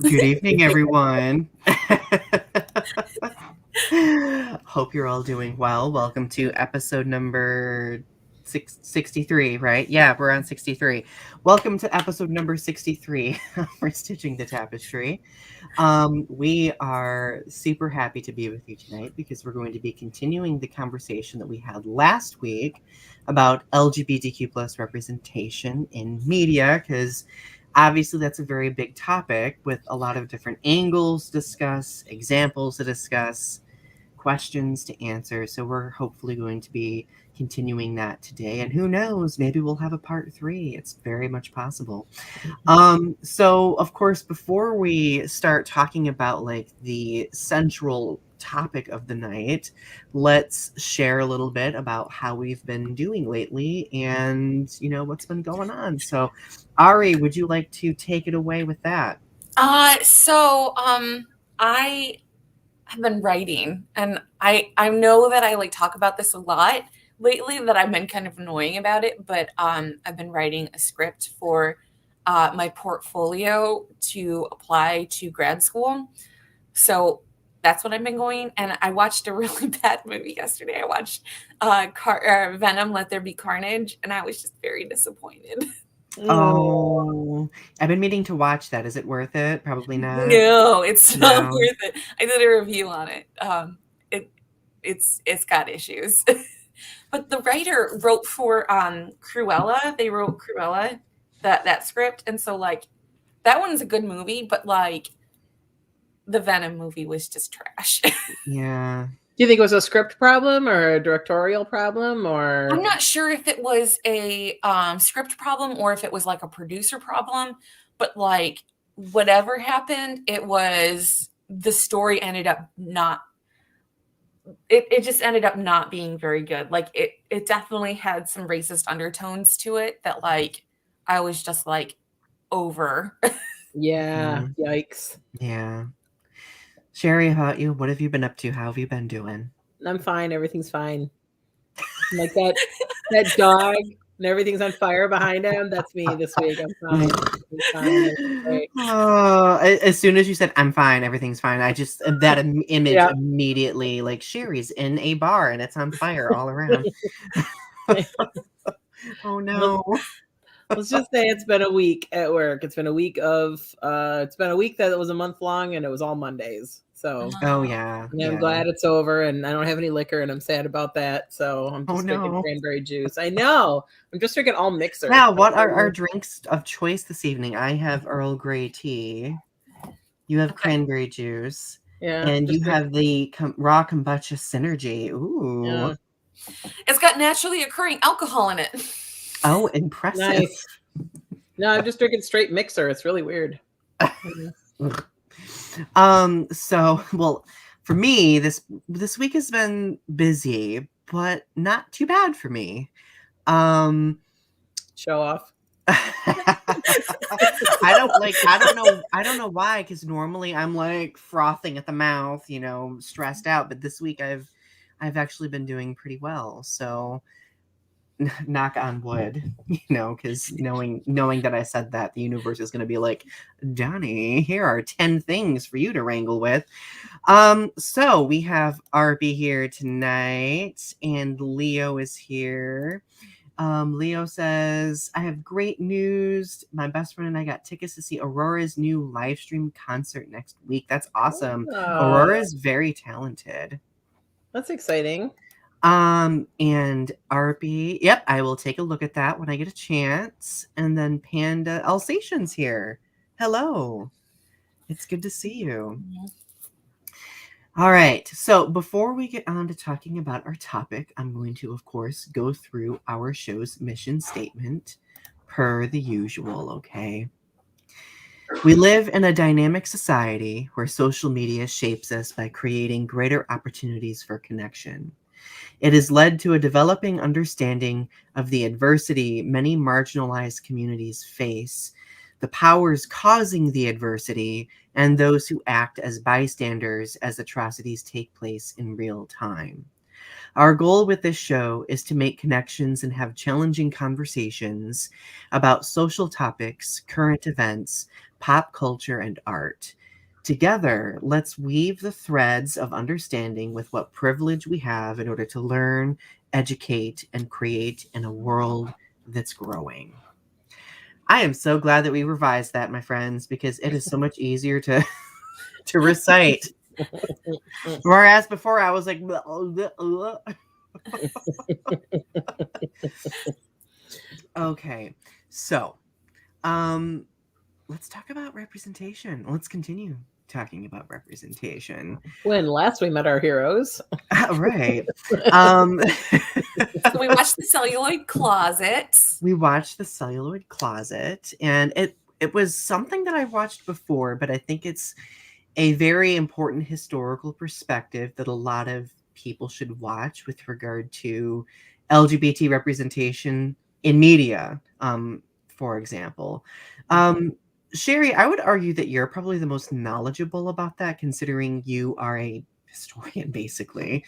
Good evening, everyone. Hope you're all doing well. Welcome to episode number 63, right? Yeah, we're on 63. Welcome to episode number 63 of Restitching the Tapestry. We are super happy to be with you tonight because we're going to be continuing the conversation that we had last week about LGBTQ plus representation in media, because obviously that's a very big topic with a lot of different angles to discuss, examples to discuss, questions to answer. So we're hopefully going to be continuing that today. And who knows, maybe we'll have a part 3. It's very much possible. So of course, before we start talking about like the central topic of the night, let's share a little bit about how we've been doing lately and what's been going on. So Ari, would you like to take it away with that? I have been writing, and I know that I talk about this a lot lately, that I've been kind of annoying about it, but I've been writing a script for my portfolio to apply to grad school. So that's what I've been going. And I watched a really bad movie yesterday. I watched Venom, Let There Be Carnage, and I was just very disappointed. Oh, I've been meaning to watch that. Is it worth it? Probably not. No, it's not No. worth it. I did a review on it. It's got issues. But the writer wrote for Cruella. They wrote Cruella, that script, and so that one's a good movie, but the Venom movie was just trash. Yeah. Do you think it was a script problem or a directorial problem, or? I'm not sure if it was a script problem or if it was a producer problem, but whatever happened, it was the story ended up not. It just ended up not being very good. It definitely had some racist undertones to it that I was just over. Yeah. Yikes. Yeah. Sherri, how about you? What have you been up to? How have you been doing? I'm fine. Everything's fine. Like that dog and everything's on fire behind him. That's me this week. I'm fine. Oh, as soon as you said I'm fine, everything's fine, I just that image immediately, Sherri's in a bar and it's on fire all around. Oh no. Let's just say it's been a week at work. It's been a week that was a month long and it was all Mondays. So yeah. I'm glad it's over and I don't have any liquor and I'm sad about that. So I'm just drinking cranberry juice. I know. I'm just drinking all mixer. Yeah, what are our drinks of choice this evening? I have Earl Grey tea. You have cranberry juice. Yeah. And you have the raw kombucha synergy. Ooh. Yeah. It's got naturally occurring alcohol in it. Oh, impressive. Nice. No, I'm just drinking straight mixer. It's really weird. So, well, for me, this week has been busy, but not too bad for me. Show off. I don't know why, because normally I'm frothing at the mouth, stressed out, but this week I've actually been doing pretty well. So knock on wood, because knowing that I said that, the universe is going to be like, Donny, here are 10 things for you to wrangle with. So we have Arby here tonight, and Leo is here. Leo says, I have great news. My best friend and I got tickets to see Aurora's new live stream concert next week. That's awesome. Aurora is very talented. That's exciting. And RP, yep, I will take a look at that when I get a chance. And then Panda Alsatian's here. Hello. It's good to see you. Mm-hmm. All right. So before we get on to talking about our topic, I'm going to, of course, go through our show's mission statement per the usual, okay? We live in a dynamic society where social media shapes us by creating greater opportunities for connection. It has led to a developing understanding of the adversity many marginalized communities face, the powers causing the adversity, and those who act as bystanders as atrocities take place in real time. Our goal with this show is to make connections and have challenging conversations about social topics, current events, pop culture, and art. Together, let's weave the threads of understanding with what privilege we have in order to learn, educate, and create in a world that's growing. I am so glad that we revised that, my friends, because it is so much easier to to recite. Whereas before I was like, okay, so let's talk about representation. Let's continue talking about representation. When last we met our heroes. Right. So we watched The Celluloid Closet. We watched The Celluloid Closet, and it was something that I watched before, but I think it's a very important historical perspective that a lot of people should watch with regard to LGBT representation in media, for example. Sherri, I would argue that you're probably the most knowledgeable about that, considering you are a historian, basically.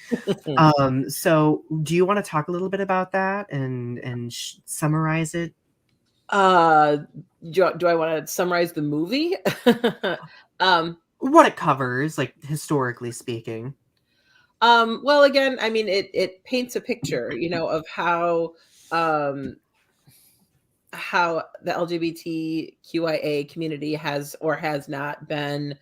So do you want to talk a little bit about that and summarize it? Do I want to summarize the movie? What it covers, like historically speaking. Well, again, I mean, it paints a picture, of how the LGBTQIA community has or has not been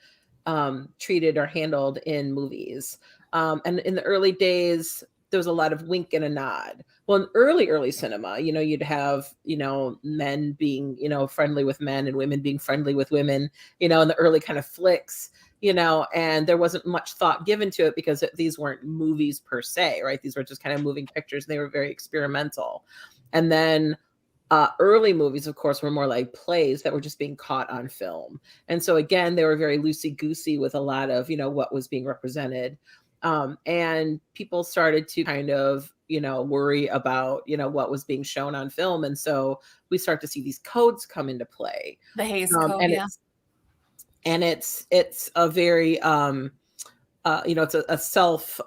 treated or handled in movies. And in the early days, there was a lot of wink and a nod. Well, in early cinema, you'd have, men being, friendly with men and women being friendly with women, in the early kind of flicks, and there wasn't much thought given to it because these weren't movies per se, right? These were just kind of moving pictures. And they were very experimental. And then early movies, of course, were more like plays that were just being caught on film. And so again, they were very loosey-goosey with a lot of, what was being represented. And people started to kind of, worry about, what was being shown on film. And so we start to see these codes come into play. The Hays Code, it's a very, it's a self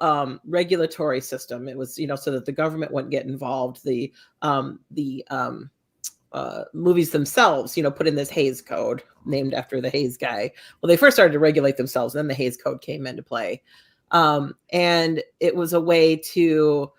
regulatory system. It was, so that the government wouldn't get involved. The movies themselves, put in this Hays Code named after the Hays guy. Well, they first started to regulate themselves, then the Hays Code came into play. And it was a way to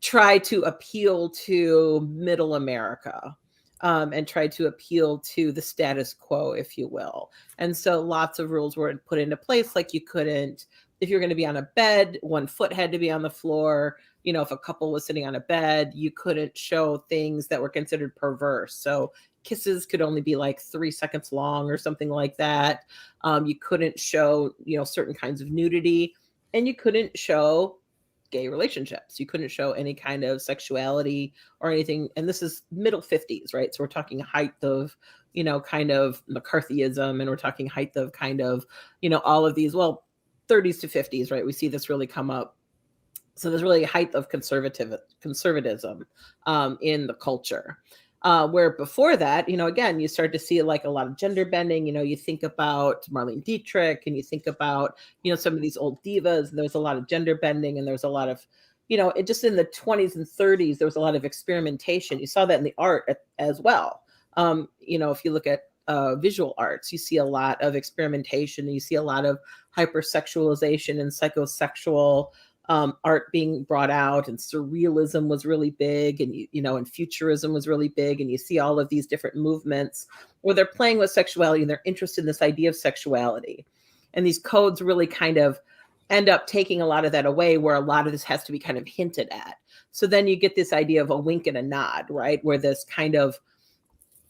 try to appeal to middle America, and try to appeal to the status quo, if you will. And so lots of rules were put into place, like you couldn't, if you're going to be on a bed, one foot had to be on the floor. If a couple was sitting on a bed, you couldn't show things that were considered perverse. So kisses could only be like 3 seconds long or something like that. You couldn't show, certain kinds of nudity, and you couldn't show gay relationships. You couldn't show any kind of sexuality or anything. And this is middle 50s, right? So we're talking height of, kind of McCarthyism, and we're talking height of kind of, all of these, 30s to 50s, right? We see this really come up. So there's really a height of conservatism in the culture. Where before that, again, you start to see like a lot of gender bending. You think about Marlene Dietrich, and you think about, some of these old divas, and there's a lot of gender bending, and there's a lot of, it just in the 20s and 30s, there was a lot of experimentation. You saw that in the art as well. If you look at visual arts, you see a lot of experimentation, and you see a lot of hypersexualization and psychosexual art being brought out, and surrealism was really big, and and futurism was really big, and you see all of these different movements where they're playing with sexuality, and they're interested in this idea of sexuality, and these codes really kind of end up taking a lot of that away, where a lot of this has to be kind of hinted at. So then you get this idea of a wink and a nod, right, where this kind of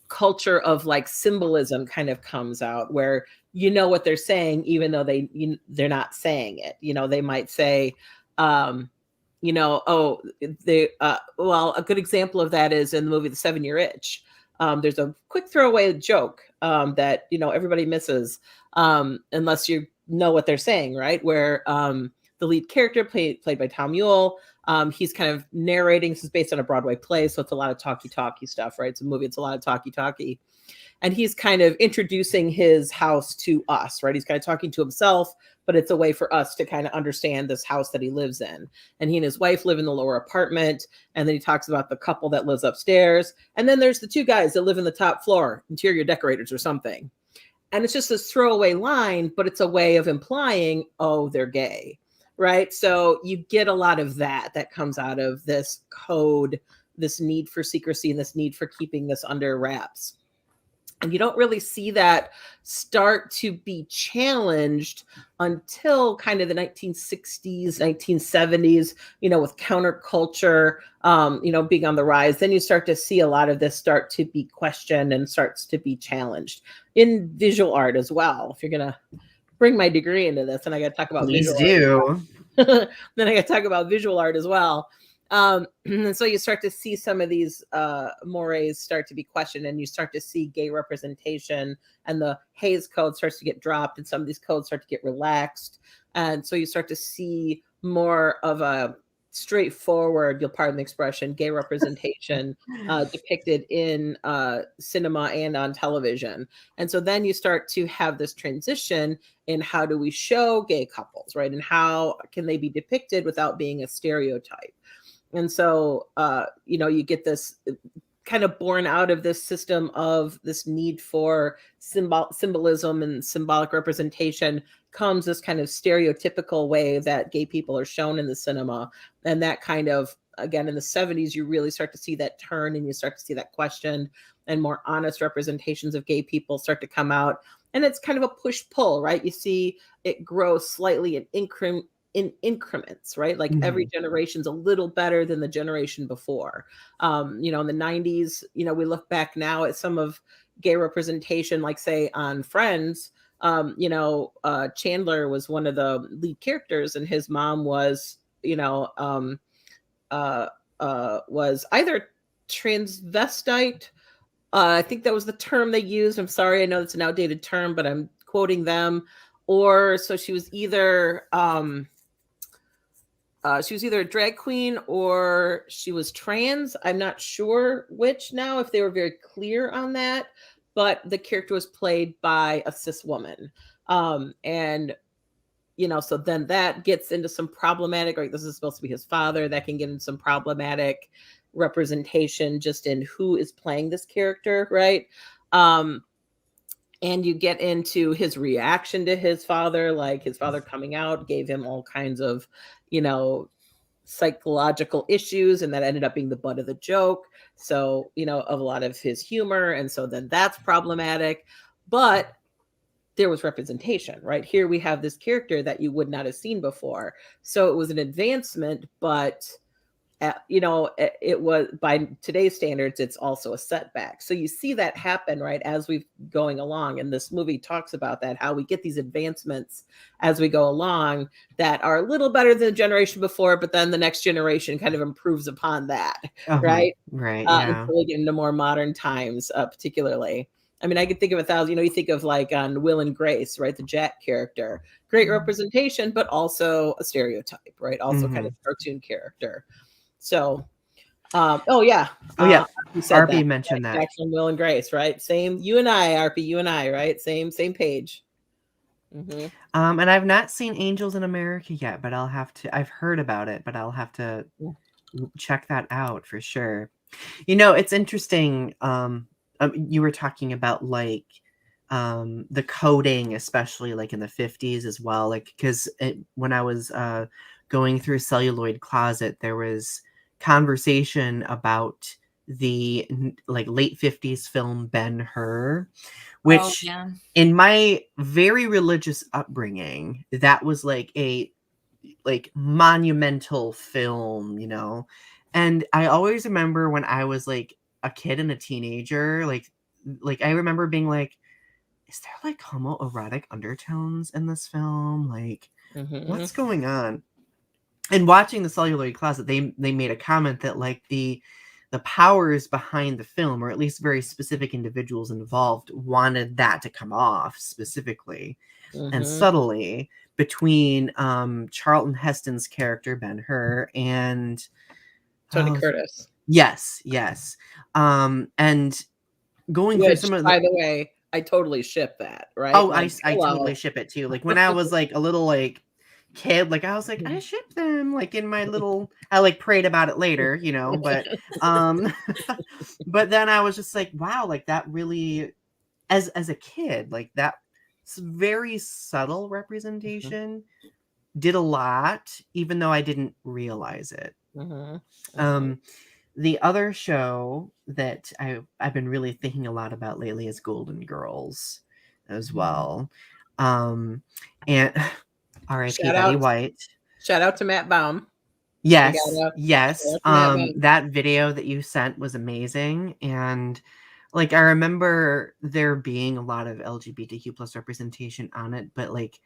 culture of like symbolism kind of comes out, where what they're saying, even though they're not saying it. They might say, a good example of that is in the movie The 7-Year Itch. There's a quick throwaway joke that everybody misses unless you know what they're saying, right? Where the lead character played by Tom Yule, He's kind of narrating. This is based on a Broadway play, so it's a lot of talky stuff, right? It's a movie. It's a lot of talky. And he's kind of introducing his house to us, right? He's kind of talking to himself, but it's a way for us to kind of understand this house that he lives in. And he and his wife live in the lower apartment. And then he talks about the couple that lives upstairs. And then there's the two guys that live in the top floor, interior decorators or something. And it's just this throwaway line, but it's a way of implying, oh, they're gay, right? So you get a lot of that comes out of this code, this need for secrecy and this need for keeping this under wraps. And you don't really see that start to be challenged until kind of the 1960s, 1970s, with counterculture, being on the rise. Then you start to see a lot of this start to be questioned and starts to be challenged in visual art as well. If you're going to bring my degree into this, and I got to talk about visual art. Then I got to talk about visual art as well. And so you start to see some of these mores start to be questioned, and you start to see gay representation, and the Hays Code starts to get dropped, and some of these codes start to get relaxed. And so you start to see more of a straightforward, you'll pardon the expression, gay representation depicted in cinema and on television. And so then you start to have this transition in how do we show gay couples, right? And how can they be depicted without being a stereotype? And so, you get this kind of born out of this system of this need for symbolism and symbolic representation comes this kind of stereotypical way that gay people are shown in the cinema. And that kind of, again, in the 70s, you really start to see that turn, and you start to see that question, and more honest representations of gay people start to come out. And it's kind of a push-pull, right? You see it grow slightly in increments, right? Like every generation's a little better than the generation before. In the 90s, we look back now at some of gay representation, like say on Friends, Chandler was one of the lead characters, and his mom was, was either transvestite. I think that was the term they used. I'm sorry, I know it's an outdated term, but I'm quoting them. Or so she was either a drag queen or she was trans. I'm not sure which now, if they were very clear on that, but the character was played by a cis woman. So then that gets into some problematic, right? This is supposed to be his father. That can get into some problematic representation just in who is playing this character, right? And you get into his reaction to his father, like his father coming out gave him all kinds of, psychological issues, and that ended up being the butt of the joke. So, of a lot of his humor. And so then that's problematic, but there was representation, right? Here we have this character that you would not have seen before. So it was an advancement, but it was, by today's standards, it's also a setback. So you see that happen, right, as we're going along. And this movie talks about that, how we get these advancements as we go along that are a little better than the generation before, but then the next generation kind of improves upon that, right? Right, yeah. Until we get into more modern times, particularly. I mean, I could think of 1,000, you think of like on Will and Grace, right? The Jack character, great representation, but also a stereotype, right? Also kind of cartoon character. So, RP mentioned that. Jackson, Will, and Grace, right? Same, you and I, RP, you and I, right? Same page. And I've not seen Angels in America yet, but I've heard about it, but I'll have to check that out for sure. It's interesting. You were talking about like the coding, especially like in the 50s as well, like because when I was going through Celluloid Closet, there was conversation about the like late 50s film Ben-Hur, which in my very religious upbringing, that was like a monumental film, and I always remember when I was like a kid and a teenager, like I remember being like, is there like homoerotic undertones in this film? Like, what's going on? And watching the Celluloid Closet, they made a comment that like the powers behind the film, or at least very specific individuals involved, wanted that to come off specifically and subtly. between Charlton Heston's character Ben-Hur and Tony Curtis. Yes. And going through some of by the way, I totally ship that, right? Oh, I totally ship it too. Like when I was like a little like kid, like I was like, I ship them, like in my little, I like prayed about it later, you know, but but then I was just like, wow, like that really, as a kid, like that very subtle representation did a lot, even though I didn't realize it. The other show that I've been really thinking a lot about lately is Golden Girls as well. And R.I.P. Betty White. Shout out to Matt Baum. Yes. That video that you sent was amazing. And like, I remember there being a lot of LGBTQ plus representation on it, but like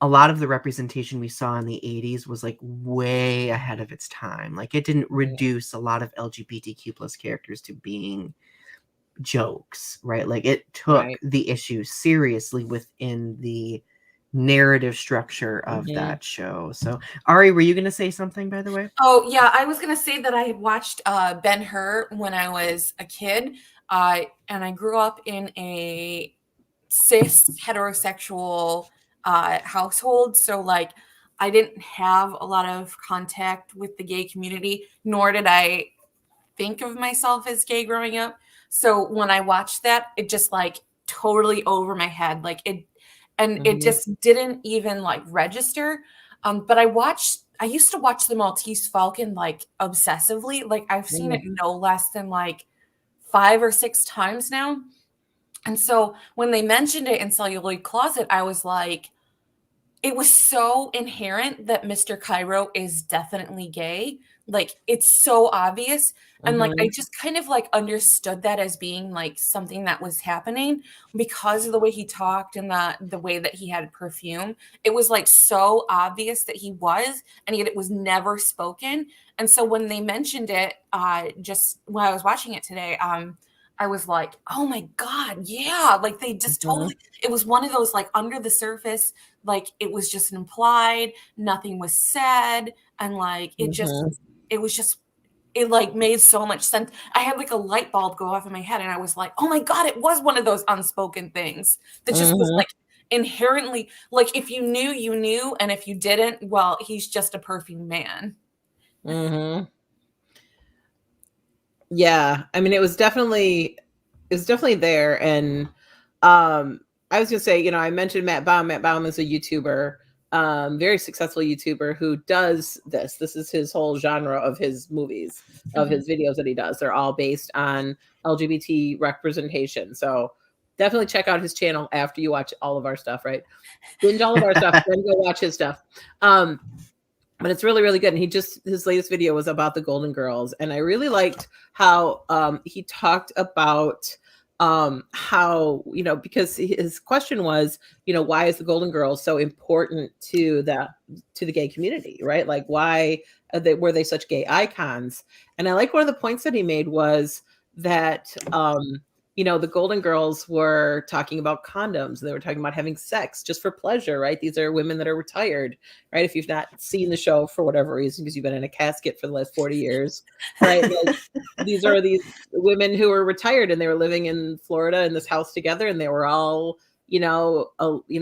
a lot of the representation we saw in the 80s was like way ahead of its time. Like it didn't reduce a lot of LGBTQ plus characters to being jokes, right? Like it took the issue seriously within the narrative structure of that show. So Ari, were you going to say something, by the way? Oh yeah, I was going to say that I had watched Ben-Hur when I was a kid, and I grew up in a cis heterosexual household, so like I didn't have a lot of contact with the gay community, nor did I think of myself as gay growing up. So when I watched that, it just like totally over my head, like it, and it just didn't even like register. But I used to watch the Maltese Falcon like obsessively. Like I've seen it no less than like 5 or 6 times now. And so when they mentioned it in Celluloid Closet, I was like, it was so inherent that Mr. Cairo is definitely gay. Like it's so obvious. And like I just kind of like understood that as being like something that was happening because of the way he talked and the way that he had perfume. It was like so obvious that he was, and yet it was never spoken. And so when they mentioned it, just when I was watching it today, I was like, oh my God, yeah. Like they just totally, it was one of those like under the surface, like it was just implied, nothing was said. And like, it like made so much sense. I had like a light bulb go off in my head and I was like, oh my God, it was one of those unspoken things that just was like inherently, like if you knew, you knew. And if you didn't, well, he's just a perfume man. Yeah, I mean, it was definitely there. And I was gonna say, you know, I mentioned Matt Baum. Matt Baum is a YouTuber, very successful YouTuber who does this. This is his whole genre of his movies, of his videos that he does. They're all based on LGBT representation. So definitely check out his channel after you watch all of our stuff, right? Binge all of our stuff, then go watch his stuff. But it's really, really good. And his latest video was about the Golden Girls. And I really liked how he talked about how, you know, because his question was, you know, why is the Golden Girls so important to the gay community, right? Like why were they such gay icons? And I like one of the points that he made was that, you know, the Golden Girls were talking about condoms. They were talking about having sex just for pleasure, right? These are women that are retired, right? If you've not seen the show for whatever reason, because you've been in a casket for the last 40 years, right? Like, these are these women who were retired and they were living in Florida in this house together, and they were all, you know,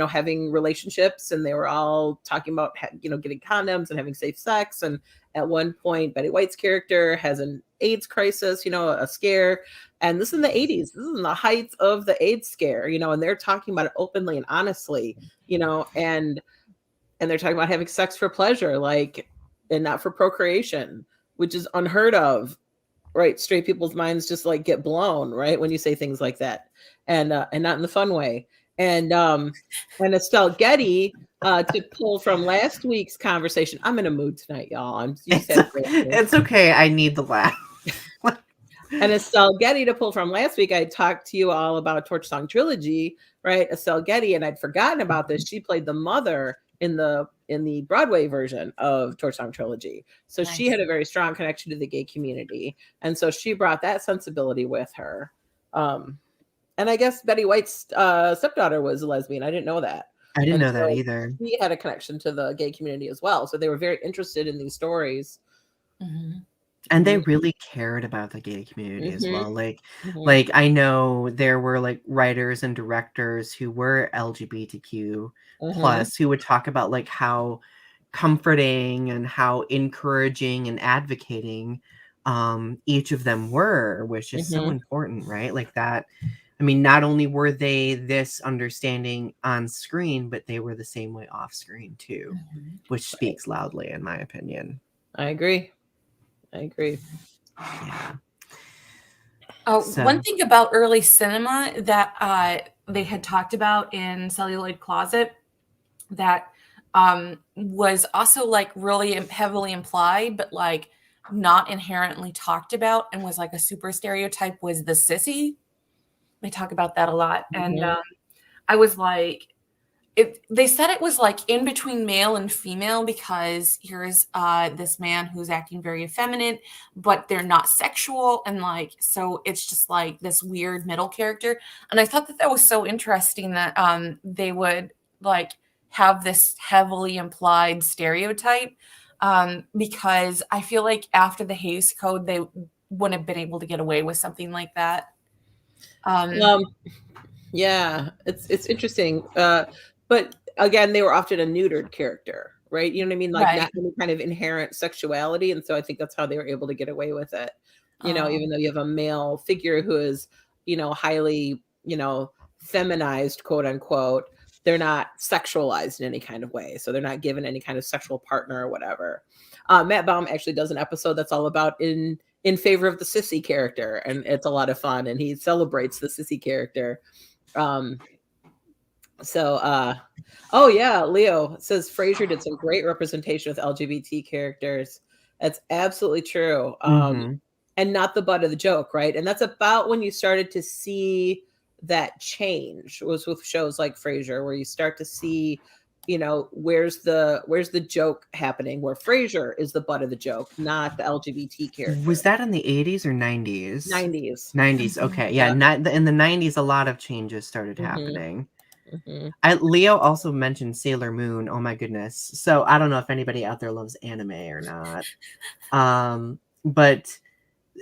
having relationships, and they were all talking about, you know, getting condoms and having safe sex. And at one point, Betty White's character has an AIDS crisis, you know, a scare. And this is in the 80s. This is in the height of the AIDS scare, you know, and they're talking about it openly and honestly, you know, and they're talking about having sex for pleasure, like, and not for procreation, which is unheard of, right? Straight people's minds just like get blown, right, when you say things like that, and not in the fun way. And Estelle Getty, to pull from last week's conversation. I'm in a mood tonight, y'all. It's okay. I need the laugh. And Estelle Getty, to pull from last week, I talked to you all about Torch Song Trilogy, right? Estelle Getty, and I'd forgotten about this. She played the mother in the Broadway version of Torch Song Trilogy. So nice. She had a very strong connection to the gay community. And so she brought that sensibility with her. And I guess Betty White's stepdaughter was a lesbian. I didn't know that. I didn't And know that so either. he had a connection to the gay community as well. So they were very interested in these stories. Mm-hmm. And they really cared about the gay community as well. Mm-hmm. Like I know there were like writers and directors who were LGBTQ plus who would talk about like how comforting and how encouraging and advocating each of them were, which is so important, right? Like that. I mean, not only were they this understanding on screen, but they were the same way off screen too, which speaks loudly, in my opinion. I agree. Yeah. One thing about early cinema that they had talked about in Celluloid Closet that was also like really heavily implied, but like not inherently talked about and was like a super stereotype was the sissy. They talk about that a lot. And I was like, they said it was like in between male and female because here's this man who's acting very effeminate, but they're not sexual. And like, so it's just like this weird middle character. And I thought that that was so interesting that they would like have this heavily implied stereotype because I feel like after the Hays Code, they wouldn't have been able to get away with something like that. Yeah, it's interesting. But again, they were often a neutered character, right? You know what I mean? Like not any kind of inherent sexuality. And so I think that's how they were able to get away with it. You know, even though you have a male figure who is, you know, highly, you know, feminized, quote unquote, they're not sexualized in any kind of way. So they're not given any kind of sexual partner or whatever. Matt Baum actually does an episode that's all about in favor of the sissy character. And it's a lot of fun. And he celebrates the sissy character. Oh yeah, Leo says Frasier did some great representation with LGBT characters. That's absolutely true. And not the butt of the joke, right? And that's about when you started to see that change was with shows like Frasier, where you start to see, you know, where's the joke happening, where Frasier is the butt of the joke, not the LGBT character. Was that in the 80s or 90s? 90s. 90s. Okay. Yeah. Not in the 90s, a lot of changes started happening. Leo also mentioned Sailor Moon. Oh my goodness. So I don't know if anybody out there loves anime or not. But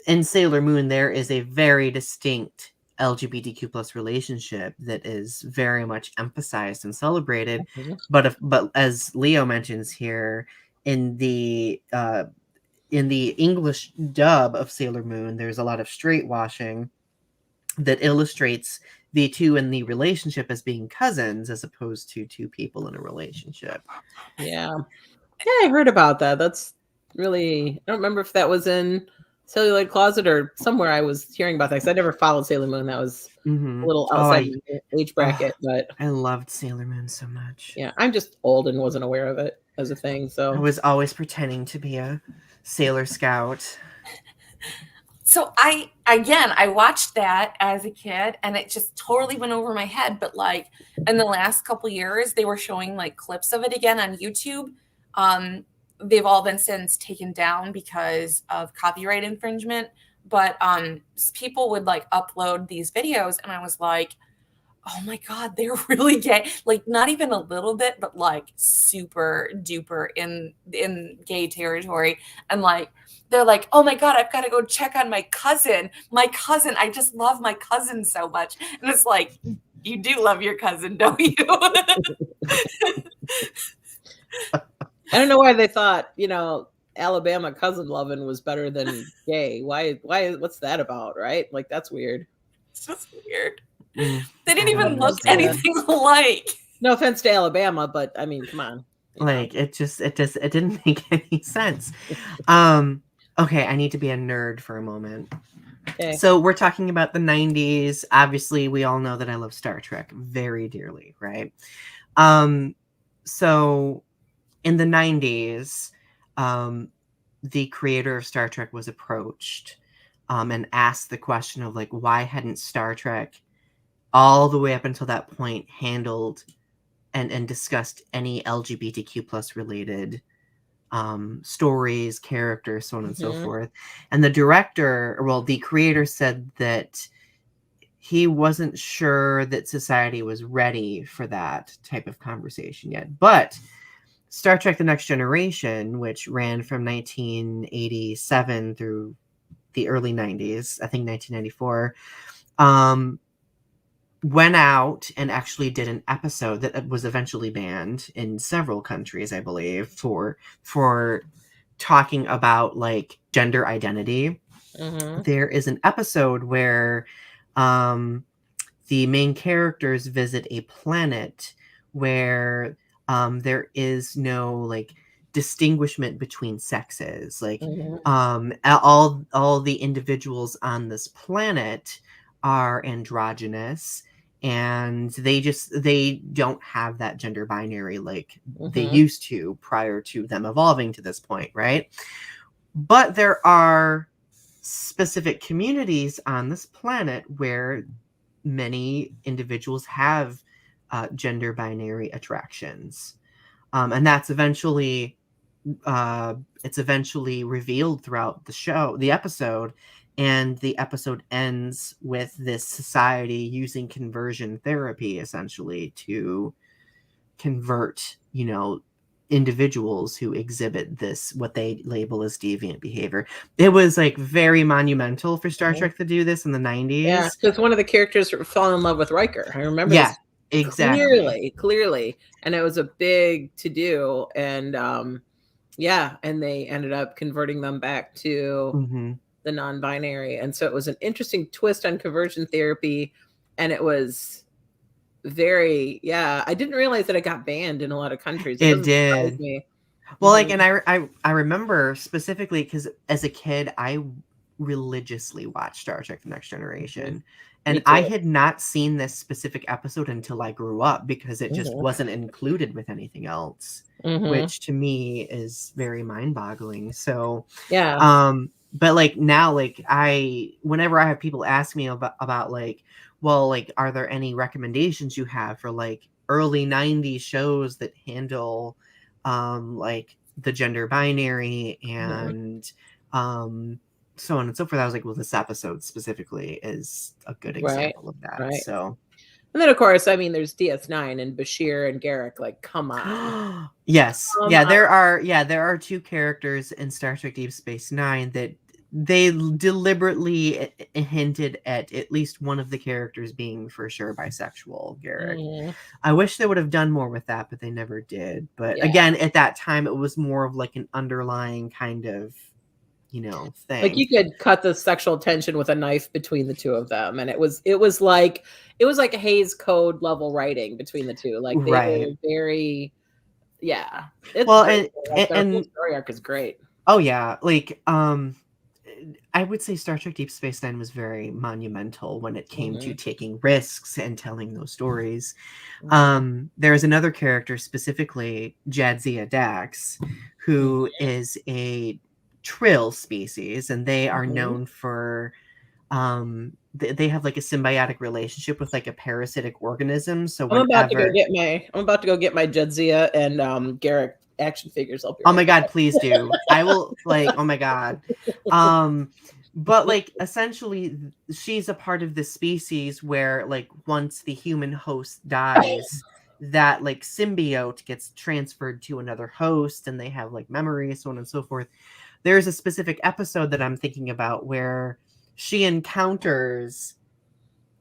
in Sailor Moon, there is a very distinct LGBTQ plus relationship that is very much emphasized and celebrated. But as Leo mentions here, in the English dub of Sailor Moon, there's a lot of straight washing that illustrates the two in the relationship as being cousins as opposed to two people in a relationship. Yeah, I heard about that. That's really, I don't remember if that was in Celluloid Closet or somewhere I was hearing about that, because I never followed Sailor Moon. That was a little outside the age bracket, but I loved Sailor Moon so much. Yeah, I'm just old and wasn't aware of it as a thing. So I was always pretending to be a Sailor Scout. So I watched that as a kid and it just totally went over my head. But like in the last couple years, they were showing like clips of it again on YouTube. They've all been since taken down because of copyright infringement. But people would like upload these videos and I was like, oh my God, they're really gay. Like not even a little bit, but like super duper in gay territory. And like, they're like, oh my God, I've got to go check on my cousin. I just love my cousin so much. And it's like, you do love your cousin, don't you? I don't know why they thought, you know, Alabama cousin loving was better than gay. Why, what's that about? Right? Like, that's weird. It's just weird. They didn't even look anything alike. No offense to Alabama, but I mean, come on. Like it didn't make any sense. Okay, I need to be a nerd for a moment. Okay. So we're talking about the 90s. Obviously, we all know that I love Star Trek very dearly, right? So in the 90s, the creator of Star Trek was approached and asked the question of like, why hadn't Star Trek all the way up until that point handled and discussed any LGBTQ plus related stories, characters, so on and so forth. And the creator said that he wasn't sure that society was ready for that type of conversation yet. But Star Trek The Next Generation, which ran from 1987 through the early 90s, I think 1994, went out and actually did an episode that was eventually banned in several countries, I believe, for talking about like gender identity. There is an episode where the main characters visit a planet where there is no like distinguishment between sexes. Like all the individuals on this planet are androgynous, and they don't have that gender binary like they used to prior to them evolving to this point, right? But there are specific communities on this planet where many individuals have gender binary attractions, and that's eventually revealed throughout the episode, and the episode ends with this society using conversion therapy essentially to convert, individuals who exhibit this, what they label as deviant behavior. It was like very monumental for Star Trek to do this in the 90s. Yeah, because one of the characters fell in love with Riker. I remember this exactly. Clearly. And it was a big to-do. And and they ended up converting them back to the non-binary. And so it was an interesting twist on conversion therapy. And it was very, I didn't realize that it got banned in a lot of countries. It did. Me. Well, like, and I remember specifically because as a kid, I religiously watched Star Trek The Next Generation. And I had not seen this specific episode until I grew up because it just wasn't included with anything else, which to me is very mind-boggling. So, but like now, like whenever I have people ask me about like, well, like, are there any recommendations you have for like early 90s shows that handle like the gender binary and so on and so forth? I was like, well, this episode specifically is a good example of that. Right. So, and then of course, I mean, there's DS9 and Bashir and Garak. Like, come on. Yes, there are two characters in Star Trek Deep Space Nine that they deliberately hinted at least one of the characters being for sure bisexual, Garak. I wish they would have done more with that, but they never did. But again, at that time, it was more of like an underlying kind of, thing. Like you could cut the sexual tension with a knife between the two of them, and it was like a Hays Code level writing between the two. Like they were very, and story arc is great. Oh yeah, like I would say Star Trek Deep Space Nine was very monumental when it came to taking risks and telling those stories. There is another character, specifically Jadzia Dax, who is a Trill species, and they are known for they have like a symbiotic relationship with like a parasitic organism. So I'm about to go get my Jadzia and Garak action figures. Oh my god, please do. I will, like, oh my god. But like essentially she's a part of this species where like once the human host dies, that like symbiote gets transferred to another host and they have like memories, so on and so forth. There's a specific episode that I'm thinking about where she encounters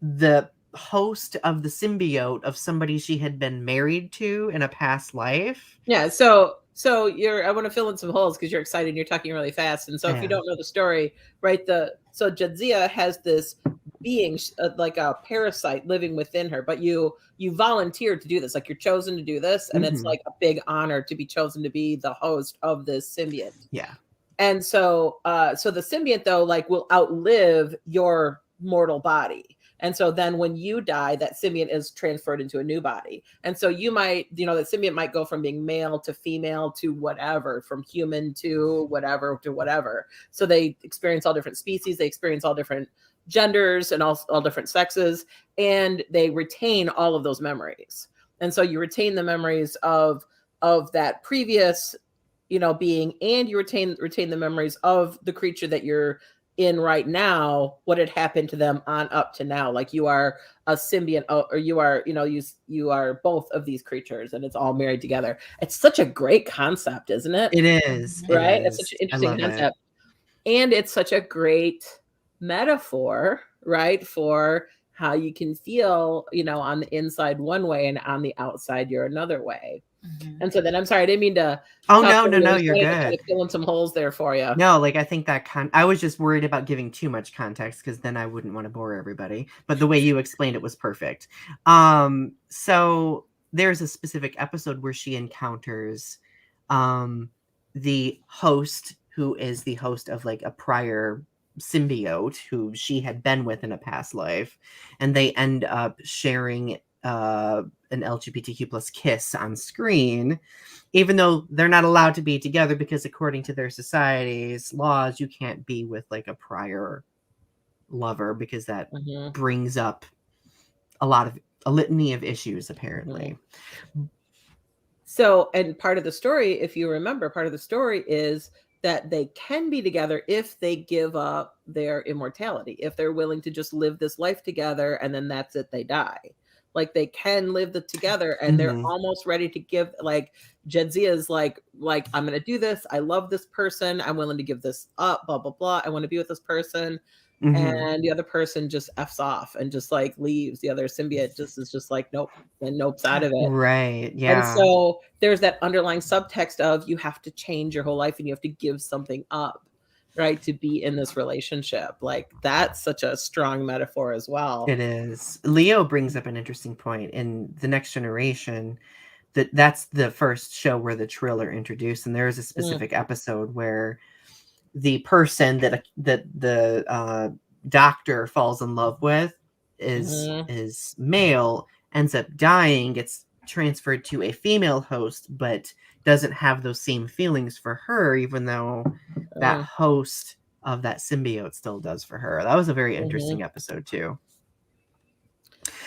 the host of the symbiote of somebody she had been married to in a past life. Yeah, so I want to fill in some holes because you're excited and you're talking really fast. And so if you don't know the story, right, so Jadzia has this being like a parasite living within her, but you volunteered to do this, like you're chosen to do this, and it's like a big honor to be chosen to be the host of this symbiont. Yeah. And so the symbiont though, like, will outlive your mortal body. And so then when you die, that symbiont is transferred into a new body. And so you might, that symbiont might go from being male to female to whatever, from human to whatever. So they experience all different species. They experience all different genders and all different sexes. And they retain all of those memories. And so you retain the memories of that previous, being, and you retain the memories of the creature that you're in right now what had happened to them on up to now. Like you are a symbiont, or you are, you are both of these creatures, and it's all married together. It's such a great concept, isn't it? It is. It Right? It's is. such an I interesting love concept. it. And it's such a great metaphor, right, for how you can feel, on the inside one way and on the outside you're another way. And so then, I'm sorry, I didn't mean to. Oh, no, you're good. Kind of fill in some holes there for you. No, like I think that I was just worried about giving too much context because then I wouldn't want to bore everybody. But the way you explained it was perfect. So there's a specific episode where she encounters the host, who is the host of like a prior symbiote who she had been with in a past life, and they end up sharing an LGBTQ plus kiss on screen, even though they're not allowed to be together because according to their society's laws, you can't be with like a prior lover because that brings up a litany of issues, apparently. So, and part of the story, if you remember, part of the story is that they can be together if they give up their immortality, if they're willing to just live this life together and then that's it, they die. Like they can live together, and they're almost ready to give, like Jadzia is like, I'm going to do this. I love this person. I'm willing to give this up, blah, blah, blah. I want to be with this person. And the other person just F's off and just like leaves. The other symbiote is just like, nope, and nope's out of it. Right. Yeah. And so there's that underlying subtext of you have to change your whole life and you have to give something up, right, to be in this relationship. Like that's such a strong metaphor as well. It is. Leo brings up an interesting point in The Next Generation. That's the first show where the Trill are introduced, and there is a specific episode where the person that the doctor falls in love with is male, ends up dying, gets transferred to a female host, but doesn't have those same feelings for her, even though that host of that symbiote still does for her. That was a very interesting episode too.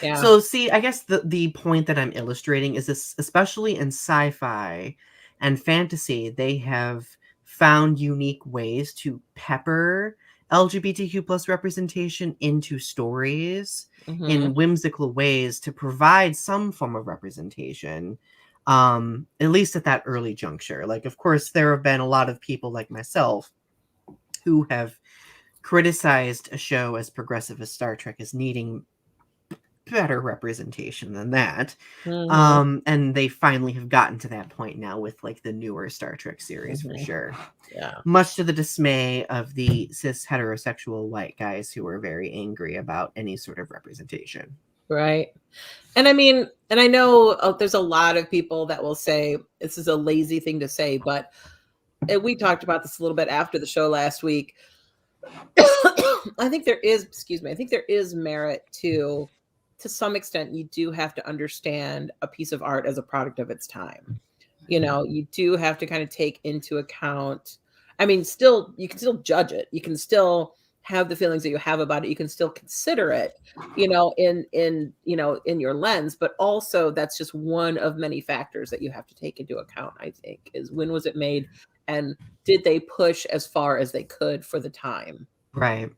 Yeah. So see, I guess the point that I'm illustrating is this, especially in sci-fi and fantasy, they have found unique ways to pepper LGBTQ plus representation into stories in whimsical ways to provide some form of representation, at least at that early juncture. Like, of course, there have been a lot of people like myself who have criticized a show as progressive as Star Trek as needing better representation than that. And they finally have gotten to that point now with like the newer Star Trek series for sure. Yeah. Much to the dismay of the cis heterosexual white guys who are very angry about any sort of representation. Right. And I mean, and I know there's a lot of people that will say this is a lazy thing to say, but we talked about this a little bit after the show last week. I think there is merit to some extent. You do have to understand a piece of art as a product of its time. You do have to kind of take into account, I mean, you can still judge it. You can still have the feelings that you have about it. You can still consider it, in your lens, but also that's just one of many factors that you have to take into account, I think, is when was it made and did they push as far as they could for the time? Right.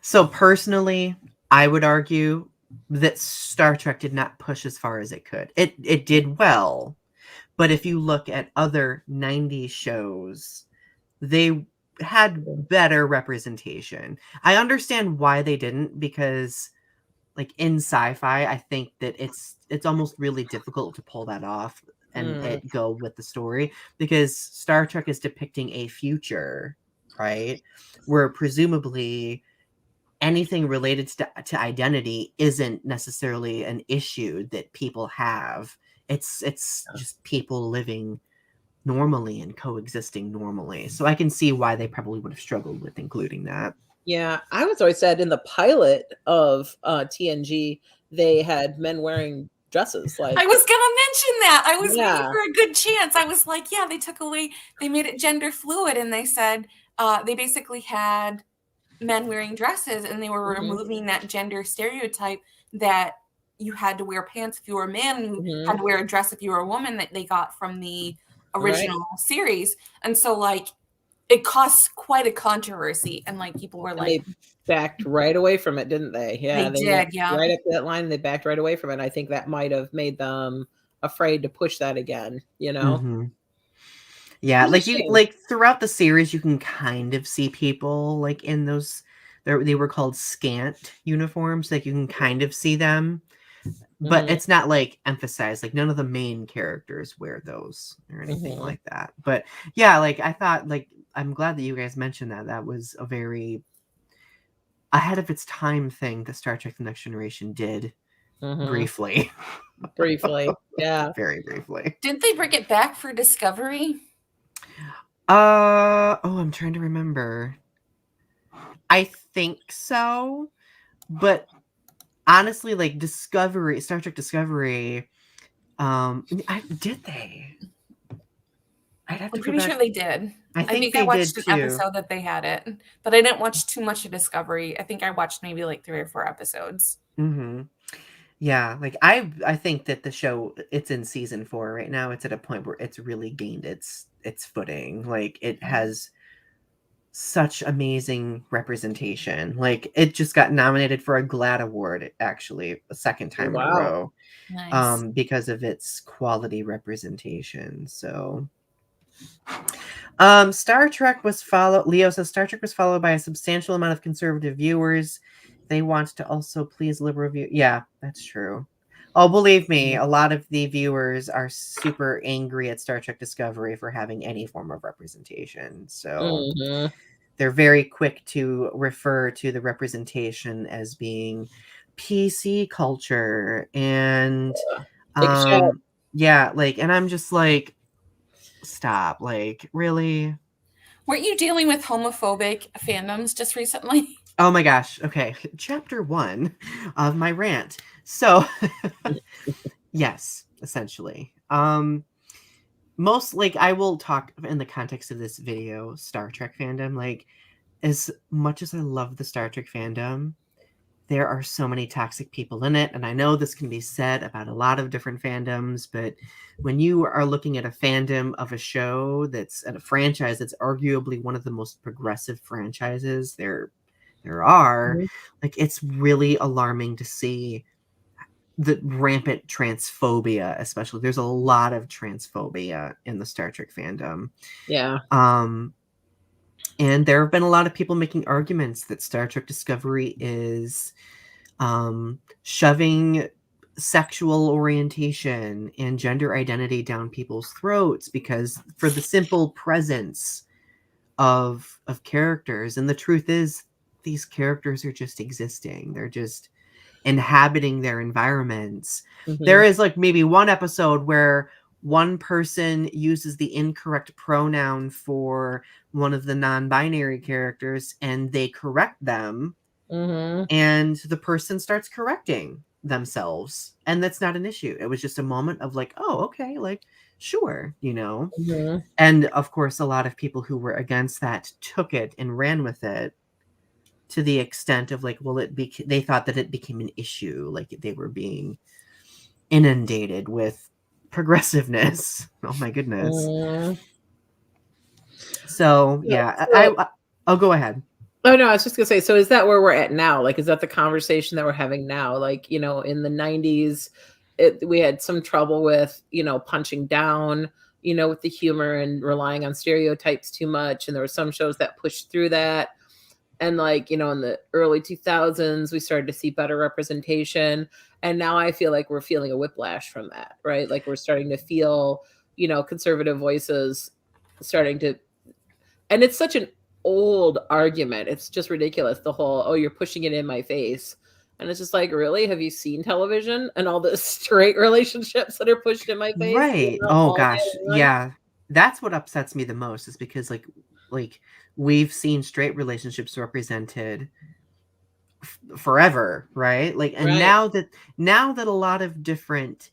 So personally, I would argue that Star Trek did not push as far as it could. It did well, but if you look at other 90s shows, they had better representation. I understand why they didn't, because like in sci-fi, I think that it's almost really difficult to pull that off and go with the story, because Star Trek is depicting a future, right, where presumably anything related to identity isn't necessarily an issue that people have. It's just people living normally and coexisting normally. So I can see why they probably would have struggled with including that. Yeah, I was always said in the pilot of TNG, they had men wearing dresses. Like, I was gonna mention that. I was waiting for a good chance. I was like, yeah, they made it gender fluid, and they said they basically had men wearing dresses, and they were removing that gender stereotype that you had to wear pants if you were a man, and you had to wear a dress if you were a woman, that they got from the original series. And so, like, it caused quite a controversy, and like people were And like, they backed right away from it, didn't they? Yeah, they went did, yeah. right up to that line and they backed right away from it. I think that might have made them afraid to push that again, you know? Mm-hmm. Yeah, It was a shame. like throughout the series, you can kind of see people like in those. They were called scant uniforms. Like you can kind of see them, but Mhm, it's not like emphasized. Like none of the main characters wear those or anything mhm. like that. But yeah, like I thought, like I'm glad that you guys mentioned that. That was a very ahead of its time thing that Star Trek: The Next Generation did Mhm. briefly, Briefly, yeah. very briefly. Didn't they bring it back for Discovery? Oh, I'm trying to remember. I think so, but honestly, like Discovery, Star Trek Discovery, did they? I'd have to I'm go pretty back. sure they did. I I think think I they did watched an too. episode that they had it, but I didn't watch too much of Discovery. I think I watched maybe like 3 or 4 episodes. Mm-hmm. Yeah, like I think that the show it's in season 4 right now. It's at a point where it's really gained its footing. Like it has such amazing representation. Like it just got nominated for a GLAAD award actually a second time in a Wow. row Nice. because of its quality representation. So Star Trek was followed. Leo says Star Trek was followed by a substantial amount of conservative viewers. They want to also please liberal view. Yeah, that's true. Oh, believe me, a lot of the viewers are super angry at Star Trek Discovery for having any form of representation. So Mhm. they're very quick to refer to the representation as being PC culture and Take a shot. yeah, like, and I'm just like, stop, like, really? Weren't you dealing with homophobic fandoms just recently? Oh my gosh. Okay. Chapter 1 of my rant. So, yes, essentially. Most like I will talk in the context of this video, Star Trek fandom. Like, as much as I love the Star Trek fandom, there are so many toxic people in it. And I know this can be said about a lot of different fandoms, but when you are looking at a fandom of a show that's at a franchise that's arguably one of the most progressive franchises there are, Mhm. like it's really alarming to see the rampant transphobia, especially. There's a lot of transphobia in the Star Trek fandom. Yeah. And there have been a lot of people making arguments that Star Trek Discovery is shoving sexual orientation and gender identity down people's throats because for the simple presence of characters. And the truth is these characters are just existing. They're just inhabiting their environments. There Mhm. is like maybe one episode where one person uses the incorrect pronoun for one of the non-binary characters and they correct them Mhm. and the person starts correcting themselves and that's not an issue. It was just a moment of like, oh, okay, like sure, you know. Mhm. And of course a lot of people who were against that took it and ran with it to the extent of like, well, they thought that it became an issue, like they were being inundated with progressiveness. Oh my goodness. Mhm. So Yeah, yeah, so I'll go ahead. oh, no, I was just gonna say, so is that where we're at now? Like, is that the conversation that we're having now? Like, in the 90s, we had some trouble with, punching down, with the humor and relying on stereotypes too much. And there were some shows that pushed through that. And like, in the early 2000s, we started to see better representation. And now I feel like we're feeling a whiplash from that, right? Like we're starting to feel, conservative voices starting to, and it's such an old argument. It's just ridiculous. The whole, oh, you're pushing it in my face. And it's just like, really? Have you seen television and all the straight relationships that are pushed in my face, Right. Oh all gosh. day long? Yeah. That's what upsets me the most is because like we've seen straight relationships represented forever, right? Like and Right. now that a lot of different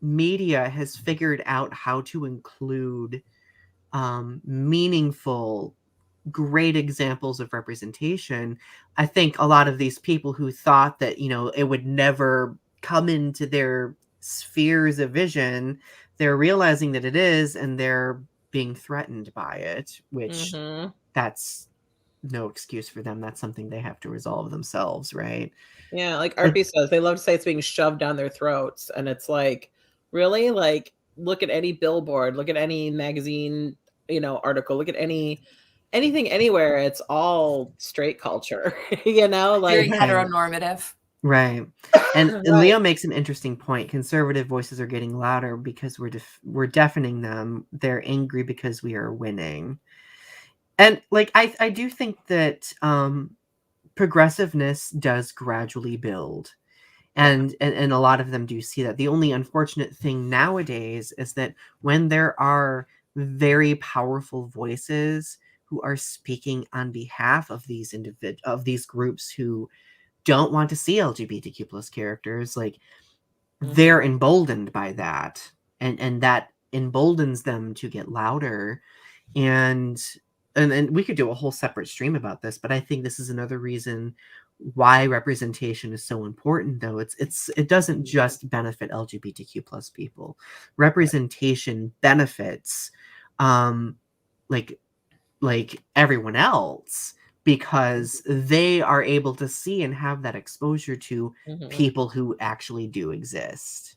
media has figured out how to include meaningful great examples of representation. I think a lot of these people who thought that, it would never come into their spheres of vision, they're realizing that it is, and they're being threatened by it, which that's no excuse for them. That's something they have to resolve themselves, right? Yeah, like Arpy says, they love to say it's being shoved down their throats. And it's like, really? Like, look at any billboard, look at any magazine, article, look at anything anywhere. It's all straight culture, Very like heteronormative. Right. And Right. Leo makes an interesting point. Conservative voices are getting louder because we're deafening them. They're angry because we are winning. And like I do think that progressiveness does gradually build. And a lot of them do see that. The only unfortunate thing nowadays is that when there are very powerful voices who are speaking on behalf of these groups who don't want to see LGBTQ plus characters, like they're emboldened by that, and that emboldens them to get louder. And we could do a whole separate stream about this, but I think this is another reason why representation is so important. Though it doesn't just benefit LGBTQ plus people. Representation benefits like everyone else, because they are able to see and have that exposure to people who actually do exist.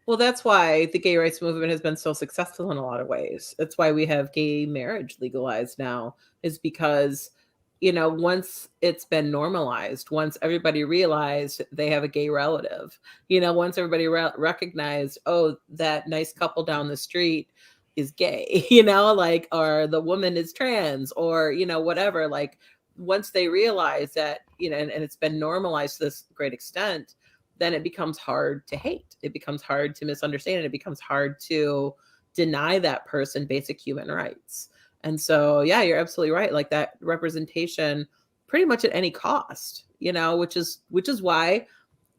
Well, that's why the gay rights movement has been so successful in a lot of ways. That's why we have gay marriage legalized now, is because, once it's been normalized, once everybody realized they have a gay relative, once everybody recognized, oh, that nice couple down the street is gay, like, or the woman is trans, or, whatever, like, once they realize that, and it's been normalized to this great extent, then it becomes hard to hate. It becomes hard to misunderstand. It becomes hard to deny that person basic human rights. And so, yeah, you're absolutely right. Like, that representation pretty much at any cost, which is why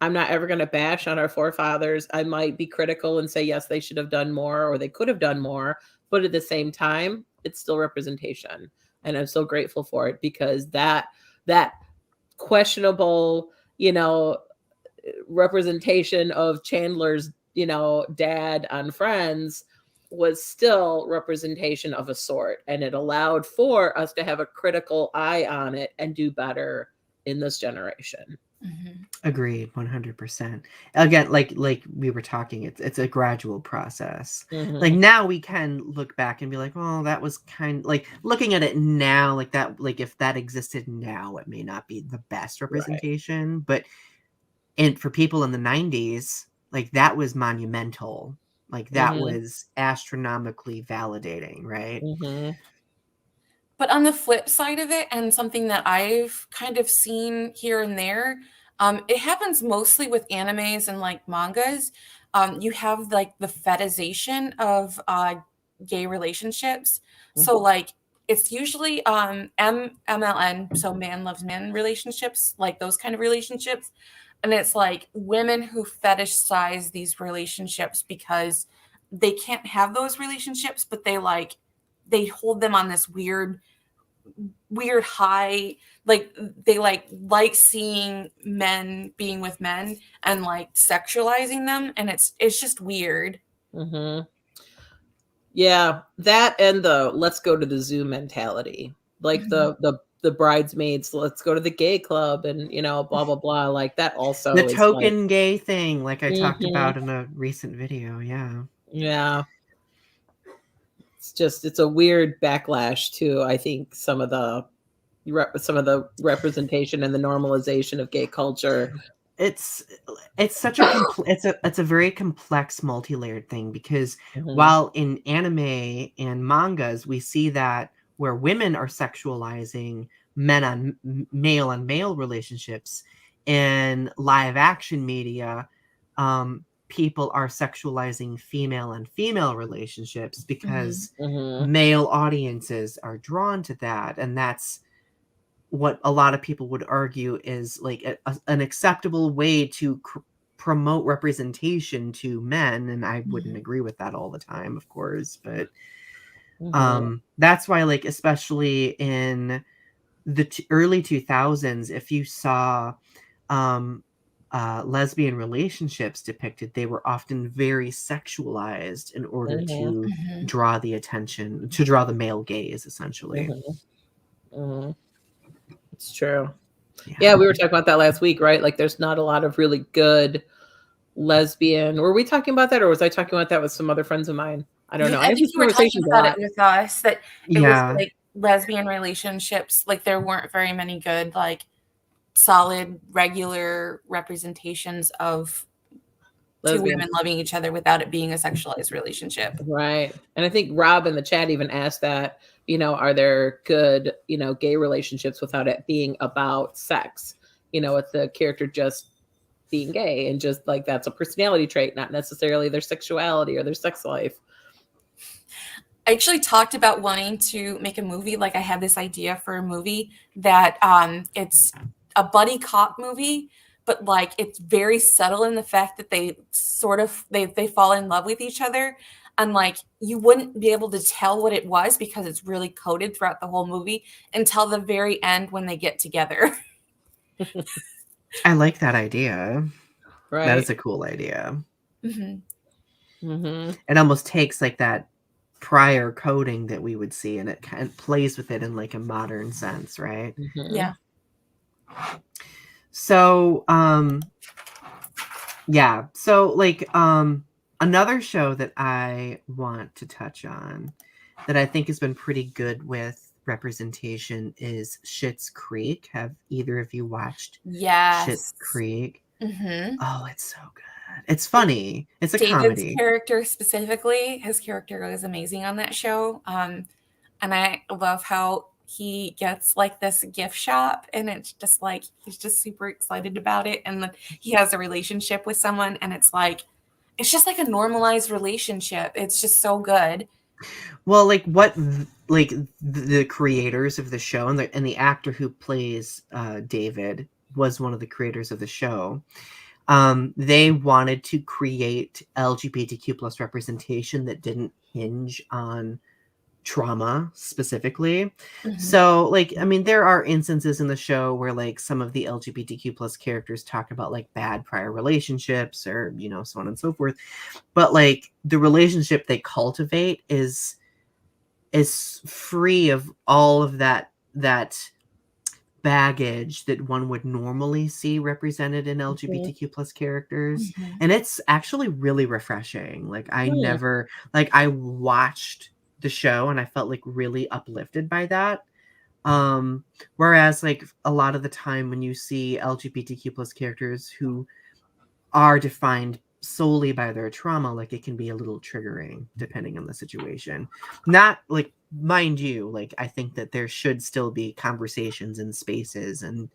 I'm not ever going to bash on our forefathers. I might be critical and say, yes, they should have done more, or they could have done more. But at the same time, it's still representation. And I'm so grateful for it, because that questionable, representation of Chandler's, dad on Friends was still representation of a sort, and it allowed for us to have a critical eye on it and do better in this generation. Agreed, 100%. Again, like we were talking, it's a gradual process. Like, now we can look back and be like, oh, that was kind, like, looking at it now, like that, like if that existed now, it may not be the best representation, right. But and for people in the 90s, like, that was monumental. Like, that was astronomically validating, right? But on the flip side of it, and something that I've kind of seen here and there, it happens mostly with animes and like mangas. You have like the fetishization of gay relationships. So like, it's usually MLN, so man loves man relationships, like those kind of relationships. And it's like women who fetishize these relationships because they can't have those relationships, but they hold them on this weird high, like they like seeing men being with men and like sexualizing them, and it's just weird. Yeah, that and the let's go to the zoo mentality, like the bridesmaids, let's go to the gay club, and blah blah blah, like that also the is token like, gay thing, like I talked about in a recent video. Yeah, it's a weird backlash to, I think, some of the representation and the normalization of gay culture. It's such a it's a very complex, multi-layered thing, because while in anime and mangas we see that where women are sexualizing men on male relationships, in live action media, people are sexualizing female on female relationships because male audiences are drawn to that, and that's what a lot of people would argue is like an acceptable way to promote representation to men. And I wouldn't agree with that all the time, of course, but that's why, like, especially in the early 2000s, if you saw lesbian relationships depicted, they were often very sexualized in order to draw the attention, to draw the male gaze, essentially. It's true. Yeah, we were talking about that last week, right? Like, there's not a lot of really good lesbian. Were we talking about that, or was I talking about that with some other friends of mine? I don't know. I think you were talking about it with us, that it was like lesbian relationships, like there weren't very many good, like solid, regular representations of two women loving each other without it being a sexualized relationship. Right. And I think Rob in the chat even asked that, are there good, gay relationships without it being about sex, with the character just being gay and just like that's a personality trait, not necessarily their sexuality or their sex life. I actually talked about wanting to make a movie. Like I had this idea for a movie that it's a buddy cop movie, but like it's very subtle in the fact that they sort of they fall in love with each other, and like you wouldn't be able to tell what it was because it's really coded throughout the whole movie until the very end when they get together. I like that idea. Right. That is a cool idea. It almost takes like that prior coding that we would see, and it kind of plays with it in like a modern sense, right? Yeah. So like another show that I want to touch on that I think has been pretty good with representation is Schitt's Creek. Have either of you watched Schitt's Creek? Oh, it's so good. It's funny. It's a comedy. David's character specifically, his character was amazing on that show. And I love how he gets like this gift shop, and it's just like he's just super excited about it, and he has a relationship with someone, and it's just like a normalized relationship. It's just so good. Well, like the creators of the show and the actor who plays David was one of the creators of the show. They wanted to create LGBTQ plus representation that didn't hinge on trauma specifically. So like, I mean, there are instances in the show where like some of the LGBTQ plus characters talk about like bad prior relationships or, so on and so forth. But like the relationship they cultivate is free of all of that baggage that one would normally see represented in LGBTQ plus characters. And it's actually really refreshing. Like I watched the show and I felt like really uplifted by that. Whereas like a lot of the time when you see LGBTQ plus characters who are defined solely by their trauma, like it can be a little triggering depending on the situation. Not like, mind you, like I think that there should still be conversations and spaces and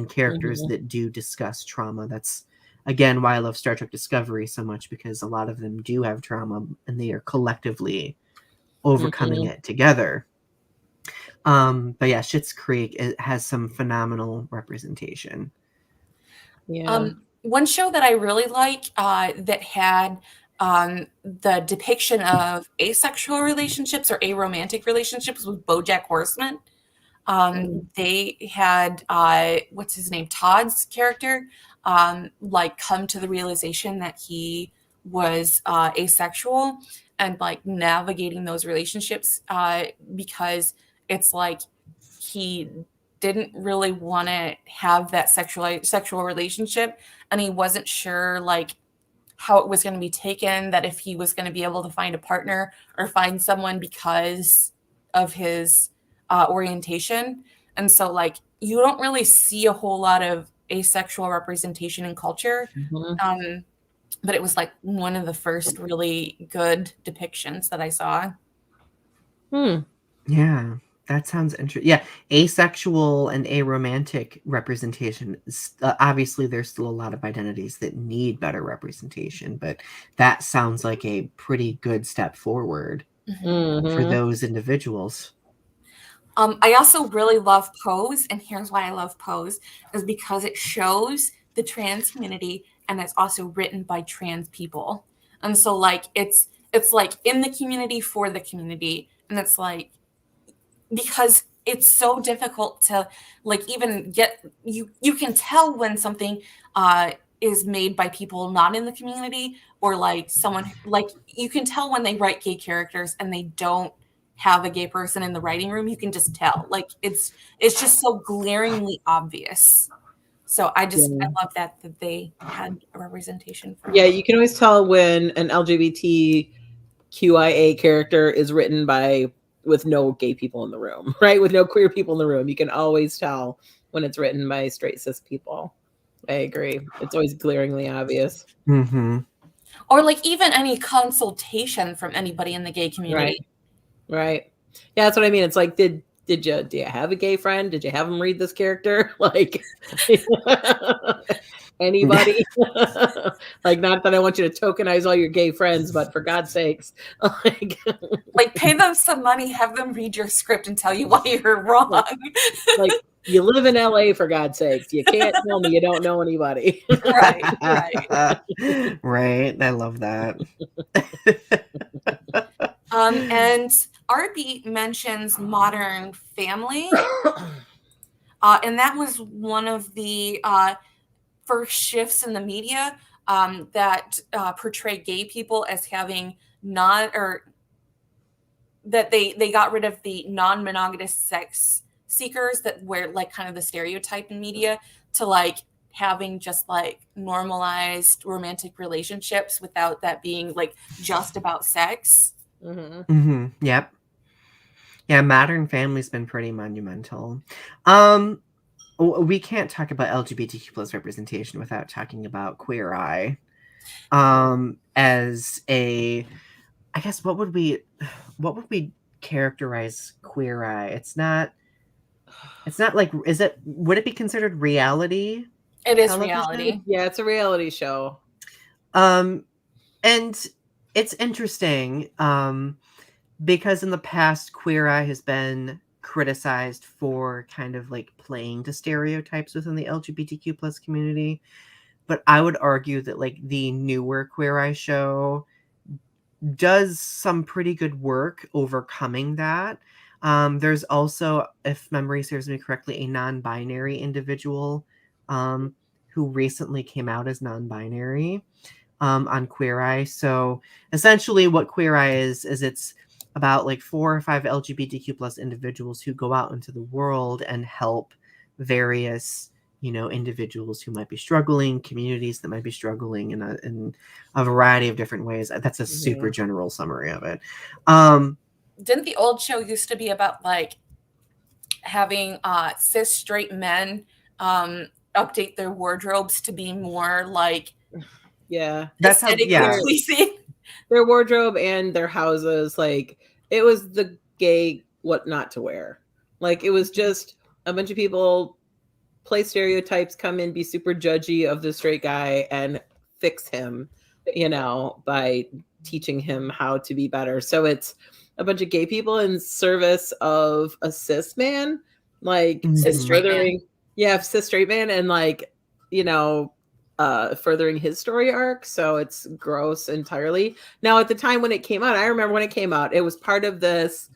characters that do discuss trauma. That's again why I love Star Trek Discovery so much, because a lot of them do have trauma and they are collectively overcoming it together. But yeah, Schitt's Creek, it has some phenomenal representation. One show that I really like that had the depiction of asexual relationships or aromantic relationships was BoJack Horseman. They had what's his name, Todd's character, like come to the realization that he was asexual and like navigating those relationships because it's like he didn't really want to have that sexual relationship, and he wasn't sure like how it was going to be taken, that if he was going to be able to find a partner or find someone because of his orientation. And so like you don't really see a whole lot of asexual representation in culture. But it was like one of the first really good depictions that I saw. Yeah, that sounds interesting. Yeah, asexual and aromantic representation. Obviously, there's still a lot of identities that need better representation, but that sounds like a pretty good step forward for those individuals. I also really love Pose, and here's why I love Pose, is because it shows the trans community, and it's also written by trans people. And so like it's like in the community for the community, and it's like because it's so difficult to like even get you can tell when something is made by people not in the community, or like someone like, you can tell when they write gay characters and they don't have a gay person in the writing room. You can just tell, like it's just so glaringly obvious. So I love that they had a representation for Yeah, you can always tell when an LGBTQIA character is written with no gay people in the room, right? With no queer people in the room. You can always tell when it's written by straight cis people. I agree. It's always glaringly obvious. Mm-hmm. Or like even any consultation from anybody in the gay community. Right. Yeah, that's what I mean. It's like, do you have a gay friend? Did you have him read this character? Like anybody? Like, not that I want you to tokenize all your gay friends, but for God's sakes, like pay them some money, have them read your script and tell you why you're wrong. Like you live in LA, for God's sakes. You can't tell me you don't know anybody. Right. Right. I love that. And Arby mentions Modern Family. And that was one of the first shifts in the media that portray gay people as having that they got rid of the non-monogamous sex seekers that were like kind of the stereotype in media, to like having just like normalized romantic relationships without that being like just about sex. Mm-hmm. Mm-hmm. Yep. Yeah, Modern Family's been pretty monumental. We can't talk about LGBTQ plus representation without talking about Queer Eye. As a, I guess, what would we characterize Queer Eye? It's not like, would it be considered reality? It is television? reality. Yeah, it's a reality show. And it's interesting because in the past, Queer Eye has been criticized for kind of like playing to stereotypes within the LGBTQ plus community. But I would argue that like the newer Queer Eye show does some pretty good work overcoming that. There's also, if memory serves me correctly, a non-binary individual who recently came out as non-binary on Queer Eye. So essentially what Queer Eye is it's about like 4 or 5 LGBTQ plus individuals who go out into the world and help various, individuals who might be struggling, communities that might be struggling in a variety of different ways. That's a super general summary of it. Didn't the old show used to be about like having cis straight men update their wardrobes to be more like that's how pleasing? Their wardrobe and their houses, like it was the gay what not to wear. Like it was just a bunch of people play stereotypes, come in, be super judgy of the straight guy and fix him, by teaching him how to be better. So it's a bunch of gay people in service of a cis man, like cis straight man, and like, furthering his story arc. So it's gross entirely. Now, at the time when it came out, I remember when it came out, it was part of this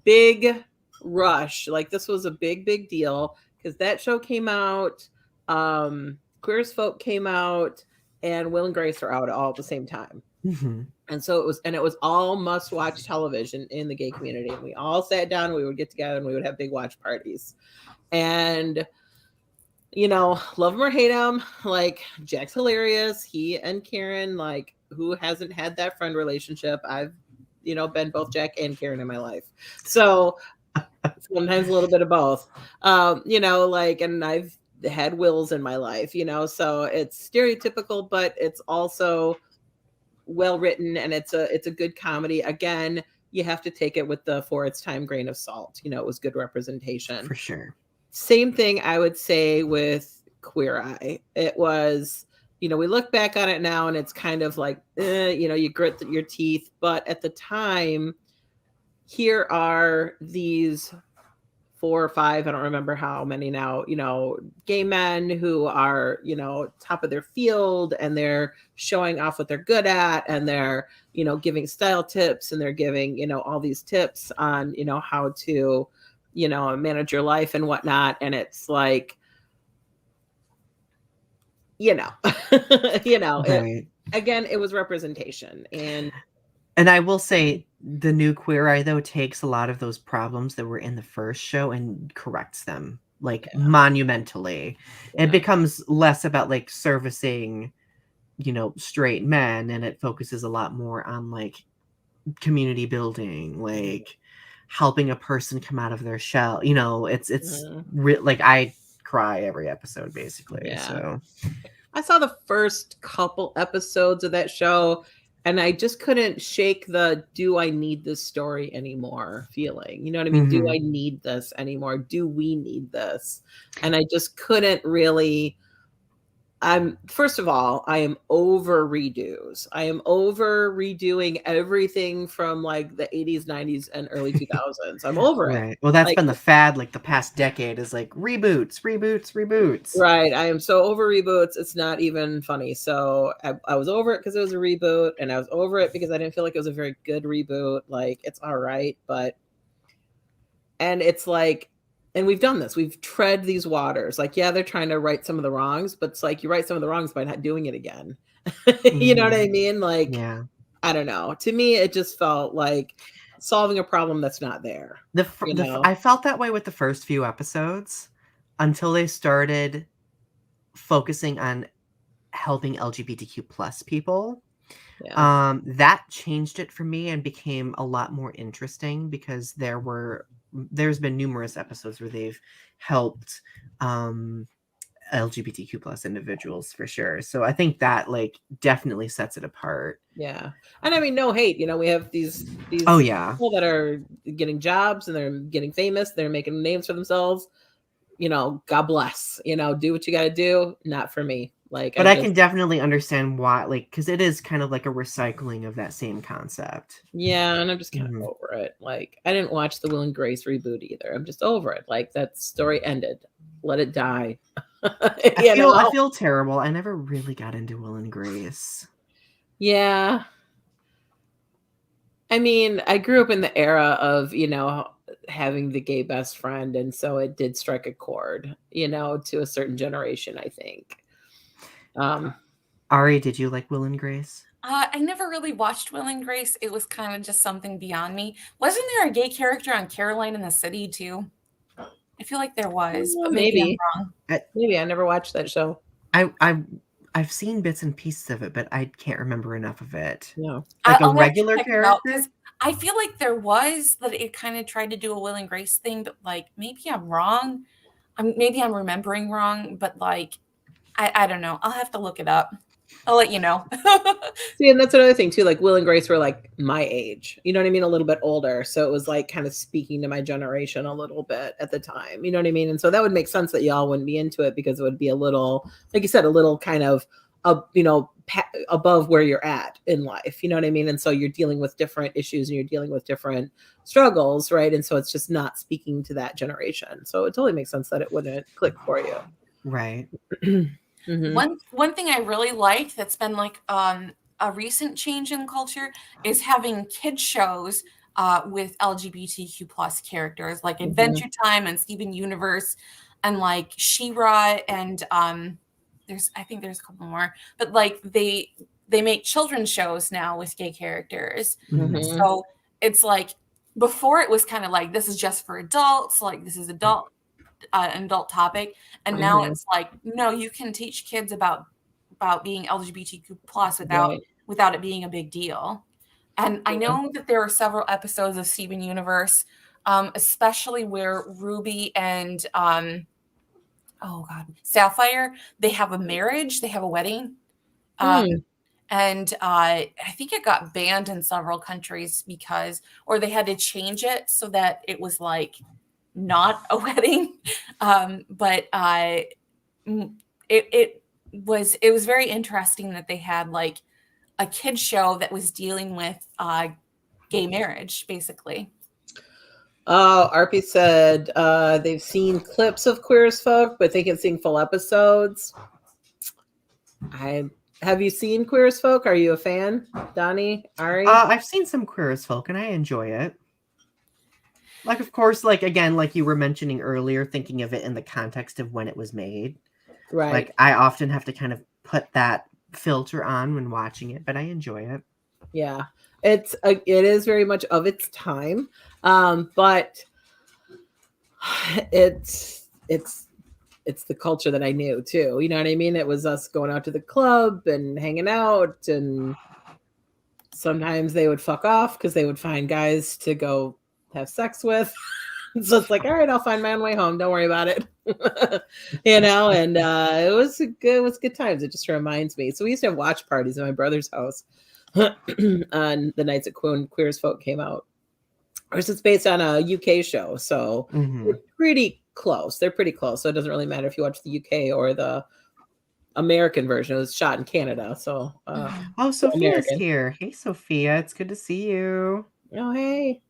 big rush. Like this was a big deal because that show came out, Queer as Folk came out, and Will and Grace are out all at the same time. Mm-hmm. And so it was all must watch television in the gay community. And we all sat down, we would get together and we would have big watch parties. And love him or hate him, like Jack's hilarious. He and Karen, like, who hasn't had that friend relationship? I've, been both Jack and Karen in my life. So sometimes a little bit of both, and I've had Wills in my life, so it's stereotypical, but it's also well written and it's a good comedy. Again, you have to take it with the for its time grain of salt. It was good representation. For sure. Same thing I would say with Queer Eye. It was, we look back on it now and it's kind of like, you grit your teeth. But at the time, here are these 4 or 5, I don't remember how many now, gay men who are, top of their field and they're showing off what they're good at and they're, giving style tips and they're giving, all these tips on, how to, manage your life and whatnot. And it's like, you know, Right. Again, it was representation. And I will say the new Queer Eye, though, takes a lot of those problems that were in the first show and corrects them, like, monumentally. It becomes less about, like, servicing, straight men, and it focuses a lot more on, like, community building, like, helping a person come out of their shell. It's like, I cry every episode, basically, so. I saw the first couple episodes of that show, and I just couldn't shake the do I need this story anymore feeling. You know what I mean? Do I need this anymore? Do we need this? And I just couldn't really. First of all, I am over redos. I am over redoing everything from like the 80s, 90s, and early 2000s. I'm over it. Right. Well, that's been the fad, like, the past decade, is like reboots. Right. I am so over reboots. It's not even funny. So I was over it because it was a reboot, and I was over it because I didn't feel like it was a very good reboot. Like, it's all right, and it's like, and we've done this. We've tread these waters. Like, yeah, they're trying to right some of the wrongs, but it's like you right some of the wrongs by not doing it again. You know what I mean? Like, yeah. I don't know. To me, it just felt like solving a problem that's not there. I felt that way with the first few episodes until they started focusing on helping LGBTQ plus people. Yeah. That changed it for me and became a lot more interesting because there's been numerous episodes where they've helped LGBTQ plus individuals for sure. So I think that, like, definitely sets it apart. Yeah. And I mean, no hate, we have these people that are getting jobs and they're getting famous, they're making names for themselves. God bless, do what you got to do. Not for me. Like, but I can definitely understand why, like, because it is kind of like a recycling of that same concept. Yeah, and I'm just kind of over it. Like, I didn't watch the Will and Grace reboot either. I'm just over it. Like, that story ended. Let it die. I feel terrible. I never really got into Will and Grace. Yeah. I mean, I grew up in the era of, having the gay best friend, and so it did strike a chord, to a certain generation, I think. Ari, did you like Will and Grace? I never really watched Will and Grace. It was kind of just something beyond me. Wasn't there a gay character on Caroline in the City too? I feel like there was, but maybe I'm wrong. Maybe I never watched that show. I've seen bits and pieces of it, but I can't remember enough of it. No, like a regular character. I feel like there was, that it kind of tried to do a Will and Grace thing, but like maybe I'm wrong. Maybe I'm remembering wrong, but like I don't know. I'll have to look it up. I'll let you know. See, and that's another thing too. Like, Will and Grace were like my age. You know what I mean? A little bit older, so it was like kind of speaking to my generation a little bit at the time. You know what I mean? And so that would make sense that y'all wouldn't be into it because it would be a little, like you said, a little kind of, above where you're at in life. You know what I mean? And so you're dealing with different issues and you're dealing with different struggles, right? And so it's just not speaking to that generation. So it totally makes sense that it wouldn't click for you, right? One thing I really like that's been like a recent change in culture is having kid shows with LGBTQ plus characters like Adventure Time and Steven Universe and like She-Ra and I think there's a couple more, but like they make children's shows now with gay characters. So it's like, before it was kind of like, this is just for adults, like this is an adult topic, and now it's like, no, you can teach kids about being LGBTQ plus without it being a big deal. And I know that there are several episodes of Steven Universe, especially where Ruby and Sapphire, they have a marriage, they have a wedding, and I think it got banned in several countries or they had to change it so that it was like not a wedding, but it was very interesting that they had like a kid show that was dealing with gay marriage, basically. Oh, RP said they've seen clips of Queer as Folk, but they can sing full episodes. Have you seen Queer as Folk? Are you a fan, Donny, Ari? I've seen some Queer as Folk, and I enjoy it. Like, of course, like, again, like you were mentioning earlier, thinking of it in the context of when it was made. Right. Like I often have to kind of put that filter on when watching it, but I enjoy it. Yeah, it is very much of its time, but it's the culture that I knew too. You know what I mean? It was us going out to the club and hanging out, and sometimes they would fuck off because they would find guys to go have sex with. So it's like, all right, I'll find my own way home. Don't worry about it. You know, and it was good times. It just reminds me. So we used to have watch parties at my brother's house on the nights that Queer as Folk came out. Of course, it's based on a UK show, so they're pretty close. They're pretty close, so it doesn't really matter if you watch the UK or the American version. It was shot in Canada, so oh, Sophia's here. Hey, Sophia, it's good to see you. Oh, hey.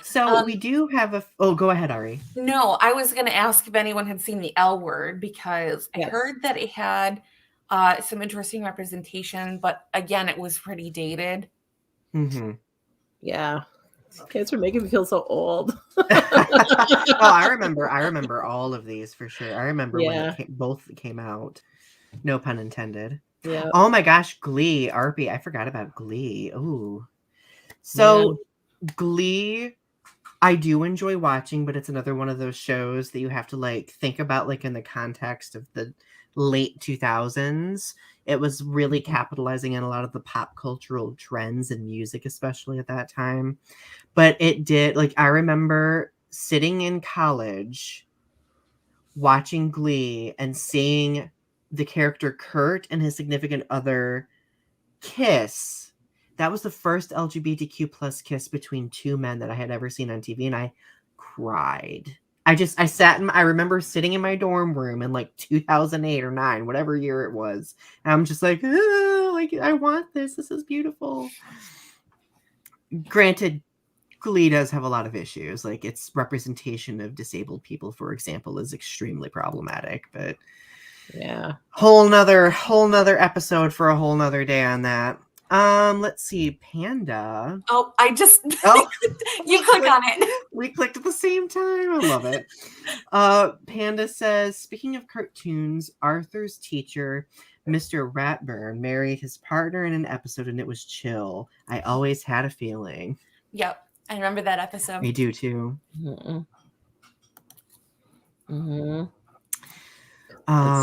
So we do have a. Oh, go ahead, Ari. No, I was going to ask if anyone had seen the L Word, because I heard that it had some interesting representation, but again, it was pretty dated. Yeah, kids are making me feel so old. Oh, I remember all of these for sure. I remember when both came out. No pun intended. Yeah. Oh my gosh, Glee, Arby. I forgot about Glee. Ooh. So Glee, I do enjoy watching, but it's another one of those shows that you have to like think about like in the context of the late 2000s. It was really capitalizing on a lot of the pop cultural trends and music, especially at that time. But it did, like, I remember sitting in college watching Glee and seeing the character Kurt and his significant other kiss. That was the first LGBTQ plus kiss between two men that I had ever seen on TV, and I cried. I remember sitting in my dorm room in like 2008 or 9, whatever year it was. And I'm just like, I want this. This is beautiful. Granted, Glee does have a lot of issues. Like its representation of disabled people, for example, is extremely problematic, but yeah, whole nother episode for a whole nother day on that. Let's see, Panda. Oh, you click on it. We clicked at the same time. I love it. Panda says, speaking of cartoons, Arthur's teacher, Mr. Ratburn, married his partner in an episode, and it was chill. I always had a feeling. Yep, I remember that episode. I do too.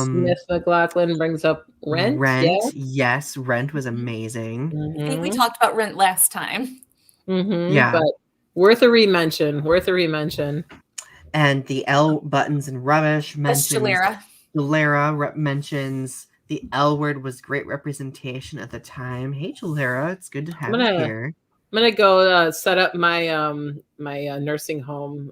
Smith McLaughlin brings up Rent. Yes, Rent was amazing. I think we talked about Rent last time. Yeah, but worth a re-mention. And the L Buttons and Rubbish mentions Jalera mentions the L Word was great representation at the time. Hey, Jalera, it's good to have you here. I'm gonna go set up my my nursing home.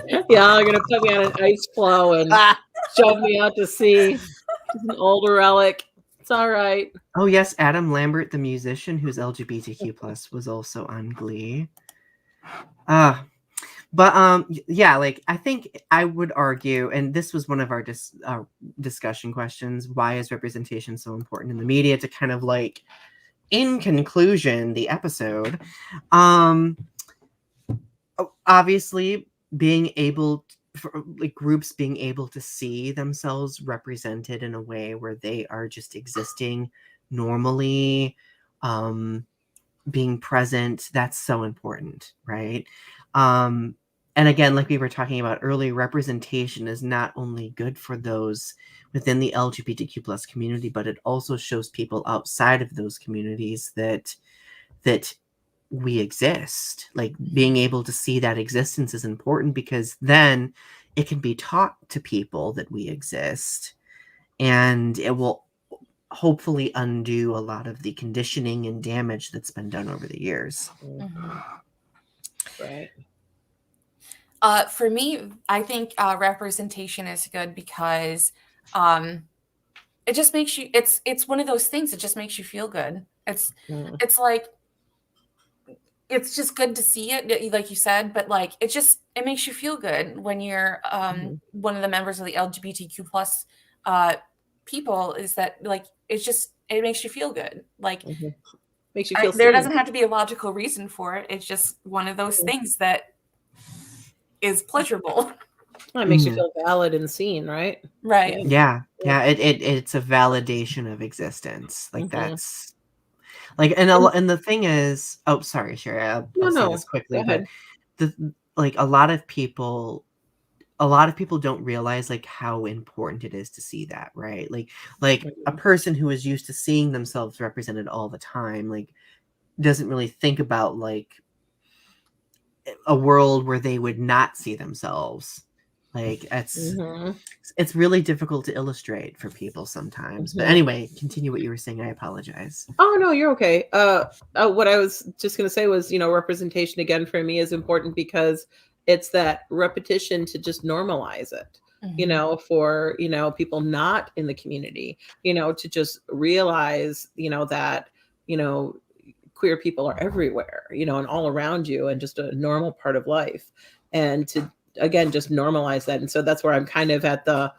Yeah, they're gonna put me on an ice floe and shove me out to sea. It's an older relic. It's all right. Oh yes, Adam Lambert, the musician who's LGBTQ plus, was also on Glee. But yeah, like I think I would argue, and this was one of our discussion questions: why is representation so important in the media? To kind of like, in conclusion, the episode, obviously being able for like groups being able to see themselves represented in a way where they are just existing normally, being present, that's so important, right? And again, like we were talking about earlier, representation is not only good for those within the LGBTQ plus community, but it also shows people outside of those communities that we exist. Like being able to see that existence is important, because then it can be taught to people that we exist, and it will hopefully undo a lot of the conditioning and damage that's been done over the years. Right. For me, I think representation is good because it just makes you. It's one of those things that just makes you feel good. It's like, it's just good to see it, like you said, but like it makes you feel good when you're one of the members of the LGBTQ plus people. Is that like it makes you feel good, like makes you feel there doesn't have to be a logical reason for it. It's just one of those things that is pleasurable. Well, it makes you feel valid and seen, right? Right. Yeah. It's a validation of existence. Like that's like, and the thing is, oh, sorry, Sherri, I'll say this quickly, but like a lot of people don't realize like how important it is to see that, right? Like a person who is used to seeing themselves represented all the time, like doesn't really think about like a world where they would not see themselves. Like it's really difficult to illustrate for people sometimes. But anyway, continue what you were saying. I apologize. Oh no, you're okay. What I was just gonna say was, representation again for me is important because it's that repetition to just normalize it. For people not in the community, to just realize, that queer people are everywhere, and all around you, and just a normal part of life, and to again just normalize that. And so that's where I'm kind of at the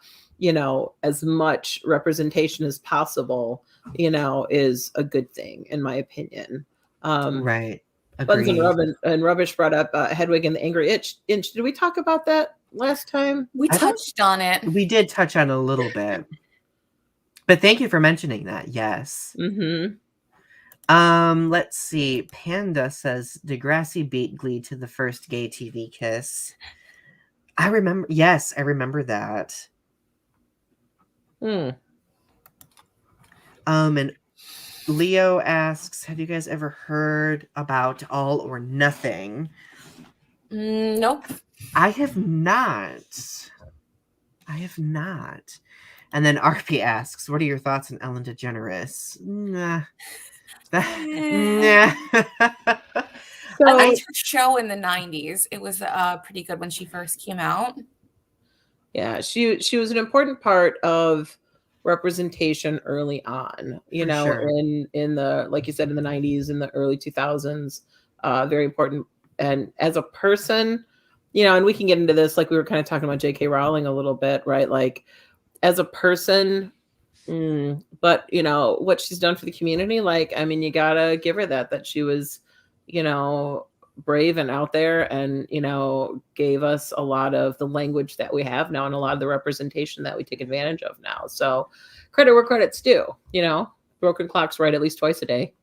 as much representation as possible is a good thing in my opinion. Right. Buns and Rubbish brought up Hedwig and the Angry Inch. Did we talk about that last time? We touched on it. We did touch on it a little bit, but thank you for mentioning that. Yes. Let's see. Panda says Degrassi beat Glee to the first gay TV kiss. I remember. Yes, I remember that. And Leo asks, have you guys ever heard about All or Nothing? Nope. I have not. And then RP asks, what are your thoughts on Ellen DeGeneres? Nah. I liked her show in the 90s. It was pretty good when she first came out. Yeah, she was an important part of representation early on, sure. in the, like you said, in the 90s, in the early 2000s, very important. And as a person, and we can get into this, like we were kind of talking about J.K. Rowling a little bit, right? Like as a person, but what she's done for the community, like, I mean, you gotta give her that she was, brave and out there, and gave us a lot of the language that we have now and a lot of the representation that we take advantage of now. So credit where credit's due. Broken clocks right at least twice a day.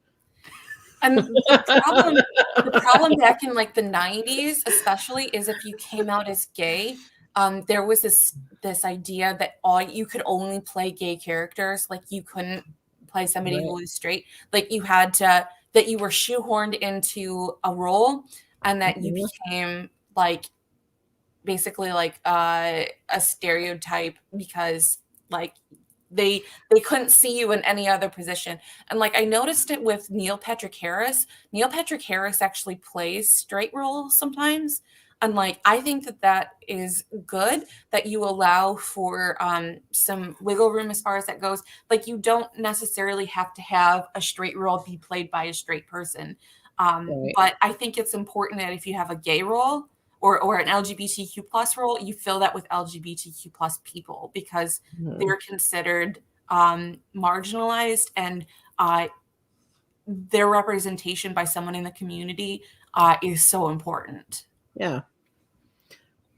And the problem back in like the 90s especially is if you came out as gay, there was this idea that you could only play gay characters. Like you couldn't play somebody who was straight. Like you had to, that you were shoehorned into a role, and that you became like basically like a stereotype because like they couldn't see you in any other position. And like I noticed it with Neil Patrick Harris. Neil Patrick Harris actually plays straight roles sometimes. And like I think that is good, that you allow for some wiggle room as far as that goes. Like you don't necessarily have to have a straight role be played by a straight person. But I think it's important that if you have a gay role or an LGBTQ plus role, you fill that with LGBTQ plus people, because they're considered marginalized, and their representation by someone in the community is so important. Yeah.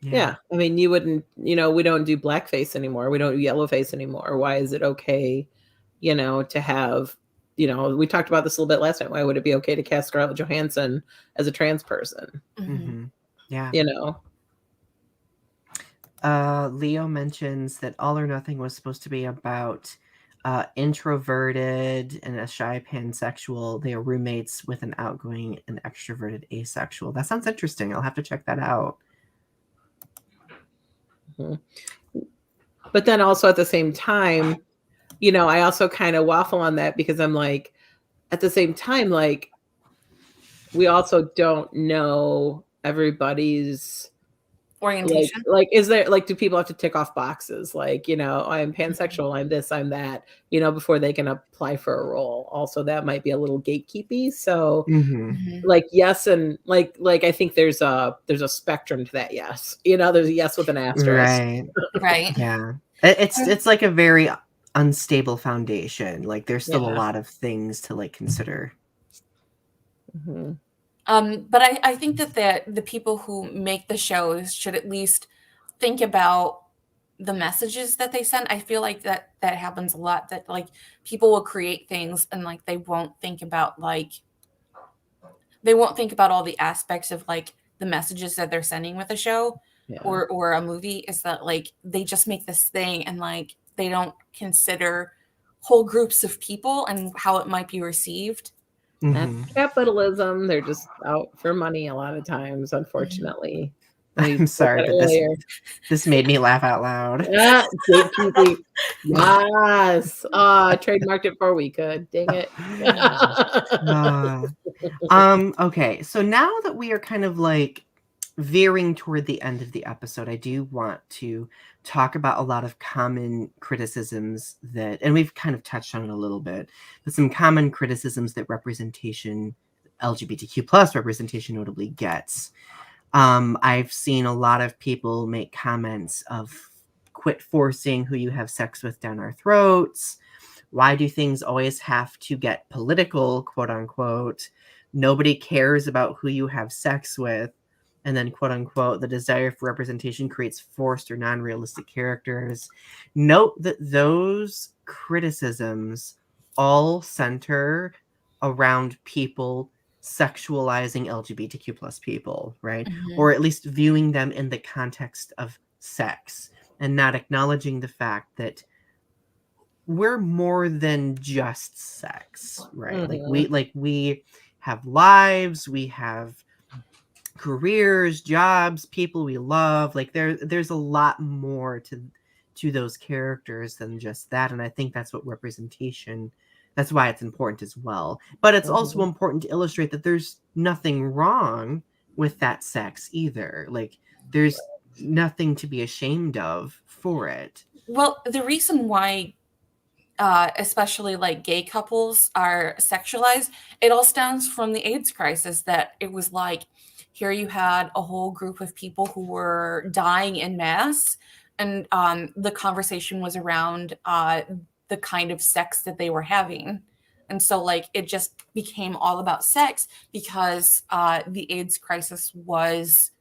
I mean, you wouldn't, we don't do blackface anymore. We don't do yellowface anymore. Why is it okay, to have, we talked about this a little bit last time. Why would it be okay to cast Scarlett Johansson as a trans person? Yeah. Leo mentions that All or Nothing was supposed to be about introverted and a shy pansexual. They are roommates with an outgoing and extroverted asexual. That sounds interesting. I'll have to check that out. But then also at the same time, I also kind of waffle on that, because I'm like, at the same time, like we also don't know everybody's orientation. Like is there, like, do people have to tick off boxes? Like, I'm pansexual, I'm this, I'm that, before they can apply for a role. Also, that might be a little gatekeepy. So like, yes. And like, I think there's a spectrum to that. Yes. There's a yes with an asterisk. Right. Yeah. It's like a very unstable foundation. Like there's still a lot of things to like consider. But I think that the people who make the shows should at least think about the messages that they send. I feel like that happens a lot, that like people will create things and like they won't think about all the aspects of like the messages that they're sending with a show or a movie, is that like they just make this thing and like they don't consider whole groups of people and how it might be received. That's capitalism. They're just out for money a lot of times, unfortunately. I'm sorry, but this made me laugh out loud. Yeah, gatekeeping. Yes. Trademarked it before we could. Dang it. Okay, so now that we are kind of like veering toward the end of the episode, I do want to talk about a lot of common criticisms that, and we've kind of touched on it a little bit, but some common criticisms that representation, LGBTQ plus representation notably gets. I've seen a lot of people make comments of quit forcing who you have sex with down our throats. Why do things always have to get political, quote unquote? Nobody cares about who you have sex with. And then, quote unquote, the desire for representation creates forced or non-realistic characters. Note that those criticisms all center around people sexualizing LGBTQ plus people, right? Or at least viewing them in the context of sex and not acknowledging the fact that we're more than just sex, right? Like we have lives, we have careers, jobs, people we love. Like there's a lot more to those characters than just that. And I think that's what representation, that's why it's important as well. But it's also important to illustrate that there's nothing wrong with that sex either. Like there's nothing to be ashamed of for it. Well, the reason why especially like gay couples are sexualized, it all stems from the AIDS crisis, that it was like, here you had a whole group of people who were dying in mass, and the conversation was around the kind of sex that they were having. And so like it just became all about sex because the AIDS crisis was,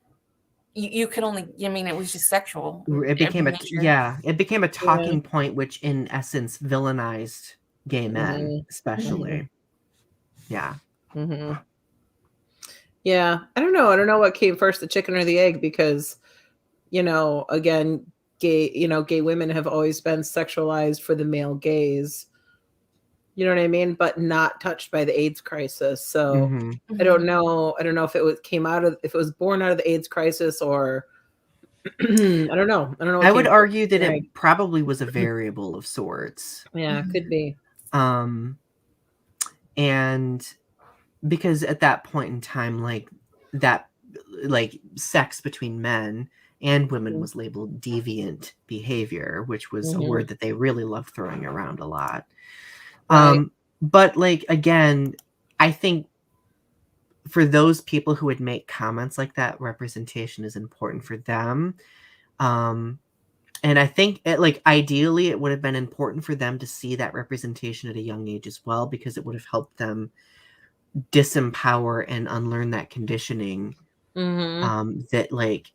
you could only, I mean, it was just sexual. It became it became a talking point, which in essence villainized gay men, especially. Yeah. Yeah. I don't know what came first, the chicken or the egg, because, again, gay women have always been sexualized for the male gaze. You know what I mean? But not touched by the AIDS crisis. So I don't know. I don't know if it was born out of the AIDS crisis or I don't know. I would argue that it probably was a variable of sorts. Yeah, could be. And because at that point in time, like sex between men and women was labeled deviant behavior, which was a word that they really loved throwing around a lot. But like, again, I think for those people who would make comments like that, representation is important for them. And I think ideally it would have been important for them to see that representation at a young age as well, because it would have helped them disempower and unlearn that conditioning that like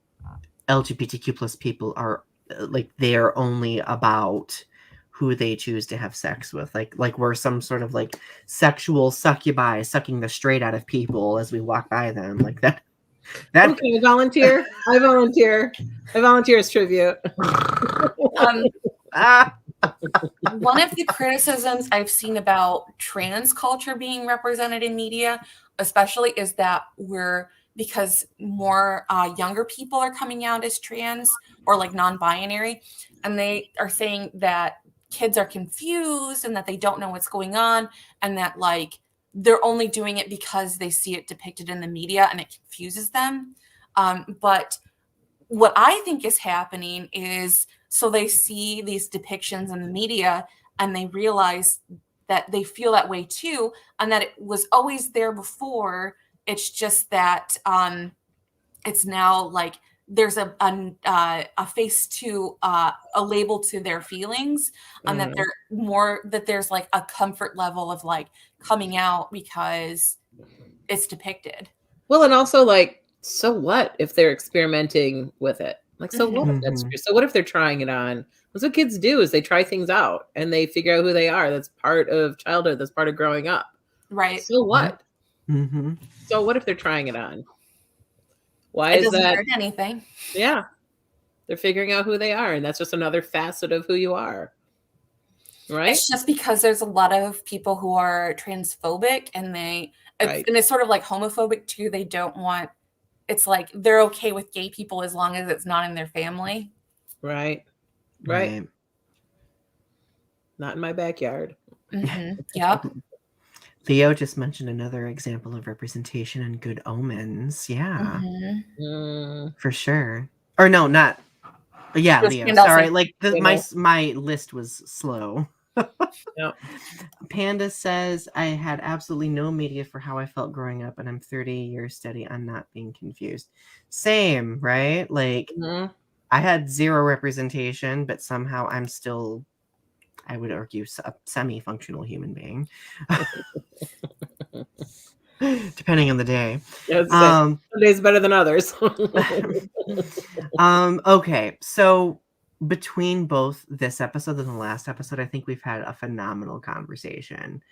LGBTQ plus people are like, they are only about who they choose to have sex with, like we're some sort of like sexual succubi sucking the straight out of people as we walk by them, like that. Okay, volunteer. I volunteer as tribute. One of the criticisms I've seen about trans culture being represented in media, especially, is that because more younger people are coming out as trans or like non-binary, and they are saying that kids are confused and that they don't know what's going on, and that like they're only doing it because they see it depicted in the media and it confuses them. But what I think is happening is, so they see these depictions in the media and they realize that they feel that way too, and that it was always there before. It's just that it's now like there's a face to a label to their feelings, and that there's like a comfort level of like coming out because it's depicted. Well, and also like, so what if they're experimenting with it? Like, so what if that's Mhm. true? So what if they're trying it on? That's what kids do, is they try things out and they figure out who they are. That's part of childhood. That's part of growing up. Right. So what? Mm-hmm. So what if they're trying it on? Why It is doesn't that? hurt anything. Yeah, they're figuring out who they are, and that's just another facet of who you are, right? It's just because there's a lot of people who are transphobic and Right. it's sort of like homophobic too. They don't want, it's like they're okay with gay people as long as it's not in their family. Right. Right. Not in my backyard. Yep. Theo just mentioned another example of representation and good omens. Yeah, Mm, for sure. Or no, not. Yeah, Just Leo. Gandalf Sorry, saying, like you my know, my list was slow. yeah. Panda says I had absolutely no media for how I felt growing up, and I'm 30 years steady on not being confused. Same, right? Like Mhm. I had zero representation, but somehow I'm still, I would argue, a semi-functional human being, depending on the day. Yeah, it's the same. Some days better than others. Okay, so between both this episode and the last episode, I think we've had a phenomenal conversation.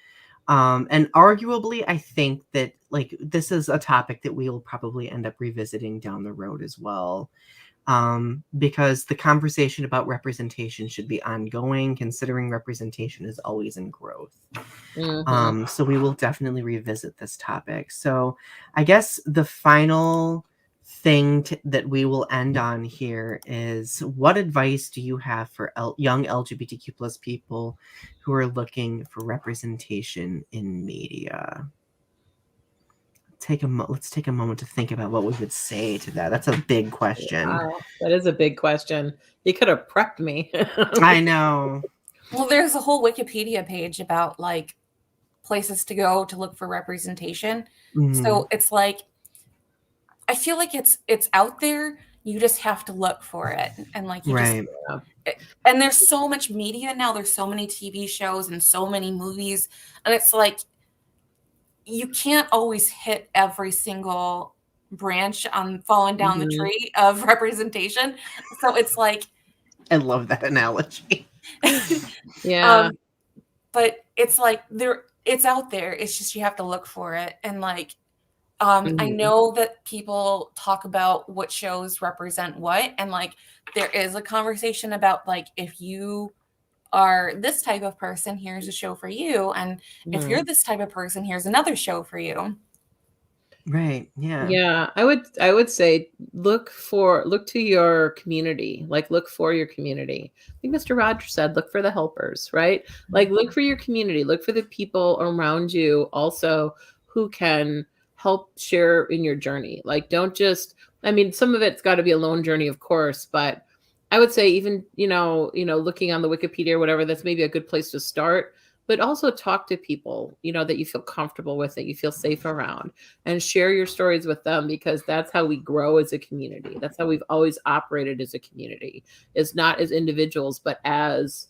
And arguably, I think that like this is a topic that we will probably end up revisiting down the road as well. Because the conversation about representation should be ongoing, considering representation is always in growth. Mhm. So we will definitely revisit this topic. So I guess the final thing that we will end on here is, what advice do you have for young LGBTQ plus people who are looking for representation in media? Let's take a moment to think about what we would say to that. That's a big question. Wow, that is a big question. You could have prepped me. I know. well, there's a whole Wikipedia page about like places to go to look for representation. Mhm. So it's like, I feel like it's out there. You just have to look for it. And like you just, Right. and there's so much media now. There's so many TV shows and so many movies. And it's like, you can't always hit every single branch on falling down the Mhm. tree of representation. So it's like, I love that analogy. Yeah. but it's like it's out there. It's just you have to look for it. And like I Mhm. know that people talk about what shows represent what, and like there is a conversation about like, if you are this type of person, here's a show for you, and if you're Mhm. this type of person, here's another show for you. Right. Yeah. Yeah, I would say look to your community. Like, look for your community. I think Mr. Rogers said look for the helpers, right? Like, look for your community, look for the people around you also who can help share in your journey. Like, don't just, I mean, some of it's got to be a lone journey, of course, but I would say even, looking on the Wikipedia or whatever, that's maybe a good place to start. But also talk to people, that you feel comfortable with, that you feel safe around, and share your stories with them, because that's how we grow as a community. That's how we've always operated as a community, is not as individuals, but as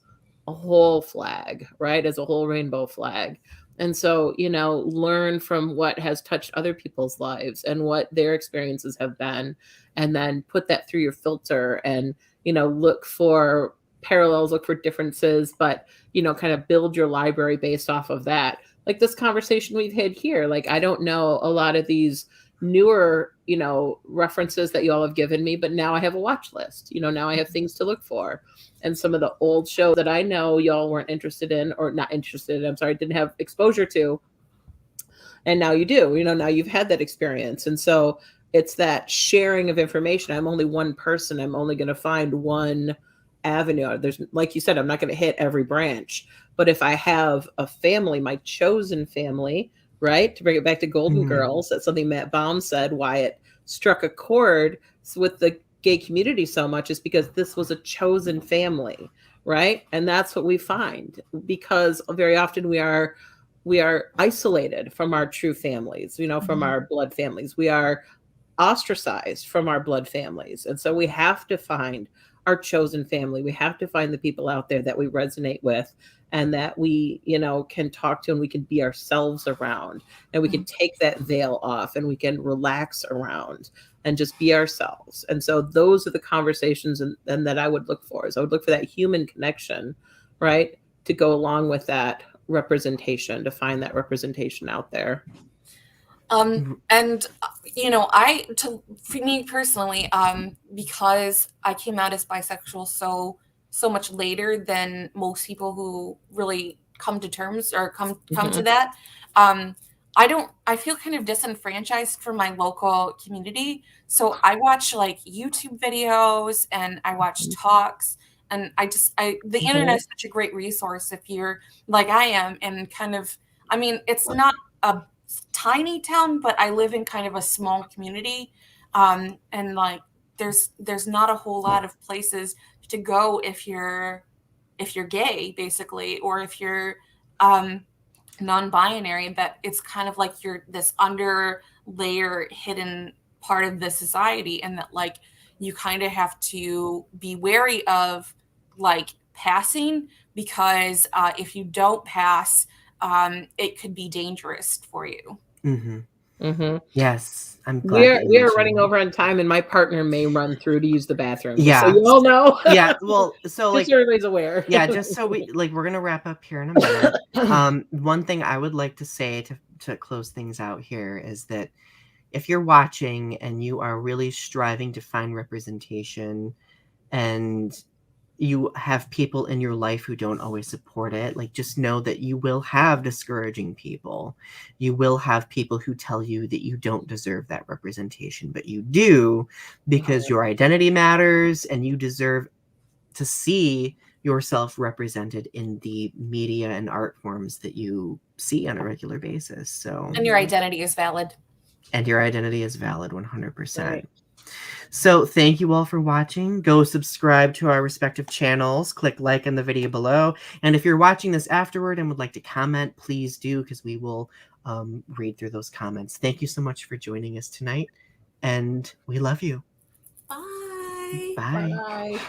a whole flag, right? As a whole rainbow flag. And so, learn from what has touched other people's lives and what their experiences have been, and then put that through your filter and, look for parallels, look for differences, but, kind of build your library based off of that. Like this conversation we've had here, like I don't know a lot of these newer references that you all have given me, but now I have a watch list. Now I have things to look for, and some of the old shows that I know y'all weren't interested in, or not interested in, I'm sorry, didn't have exposure to, and now you do. Now you've had that experience. And so it's that sharing of information. I'm only one person, I'm only going to find one avenue. There's, like you said, I'm not going to hit every branch. But if I have a family, my chosen family, right, to bring it back to Golden Mhm. Girls, that's something Matt Baum said, why it struck a chord with the gay community so much, is because this was a chosen family, right? And that's what we find, because very often we are isolated from our true families, from our blood families. We are ostracized from our blood families. And so we have to find our chosen family. We have to find the people out there that we resonate with and that we, you know, can talk to and we can be ourselves around, and we can take that veil off and we can relax around and just be ourselves. And so those are the conversations and that I would look for. Is I would look for that human connection, right, to go along with that representation, to find that representation out there. And you know, for me personally, because I came out as bisexual so much later than most people who really come to terms or come to that, I feel kind of disenfranchised from my local community. So I watch like YouTube videos and I watch talks, and the internet is such a great resource if you're like I am, and kind of, I mean, it's not a tiny town, but I live in kind of a small community, and like there's not a whole lot of places to go if you're gay, basically, or if you're non-binary. That it's kind of like you're this under layer hidden part of the society, and that like you kind of have to be wary of like passing, because if you don't pass, it could be dangerous for you. Yes, I'm glad we are running over on time, and my partner may run through to use the bathroom. Yeah, so you all know. Yeah, well, so like just so everybody's aware. Yeah, just so we're gonna wrap up here in a minute. One thing I would like to say to close things out here is that if you're watching and you are really striving to find representation, and you have people in your life who don't always support it, like just know that you will have discouraging people. You will have people who tell you that you don't deserve that representation, but you do, because your identity matters and you deserve to see yourself represented in the media and art forms that you see on a regular basis. So, and your identity is valid. And your identity is valid 100%. Right. So thank you all for watching. Go subscribe to our respective channels. Click like on the video below. And if you're watching this afterward and would like to comment, please do, because we will read through those comments. Thank you so much for joining us tonight. And we love you. Bye. Bye. Bye.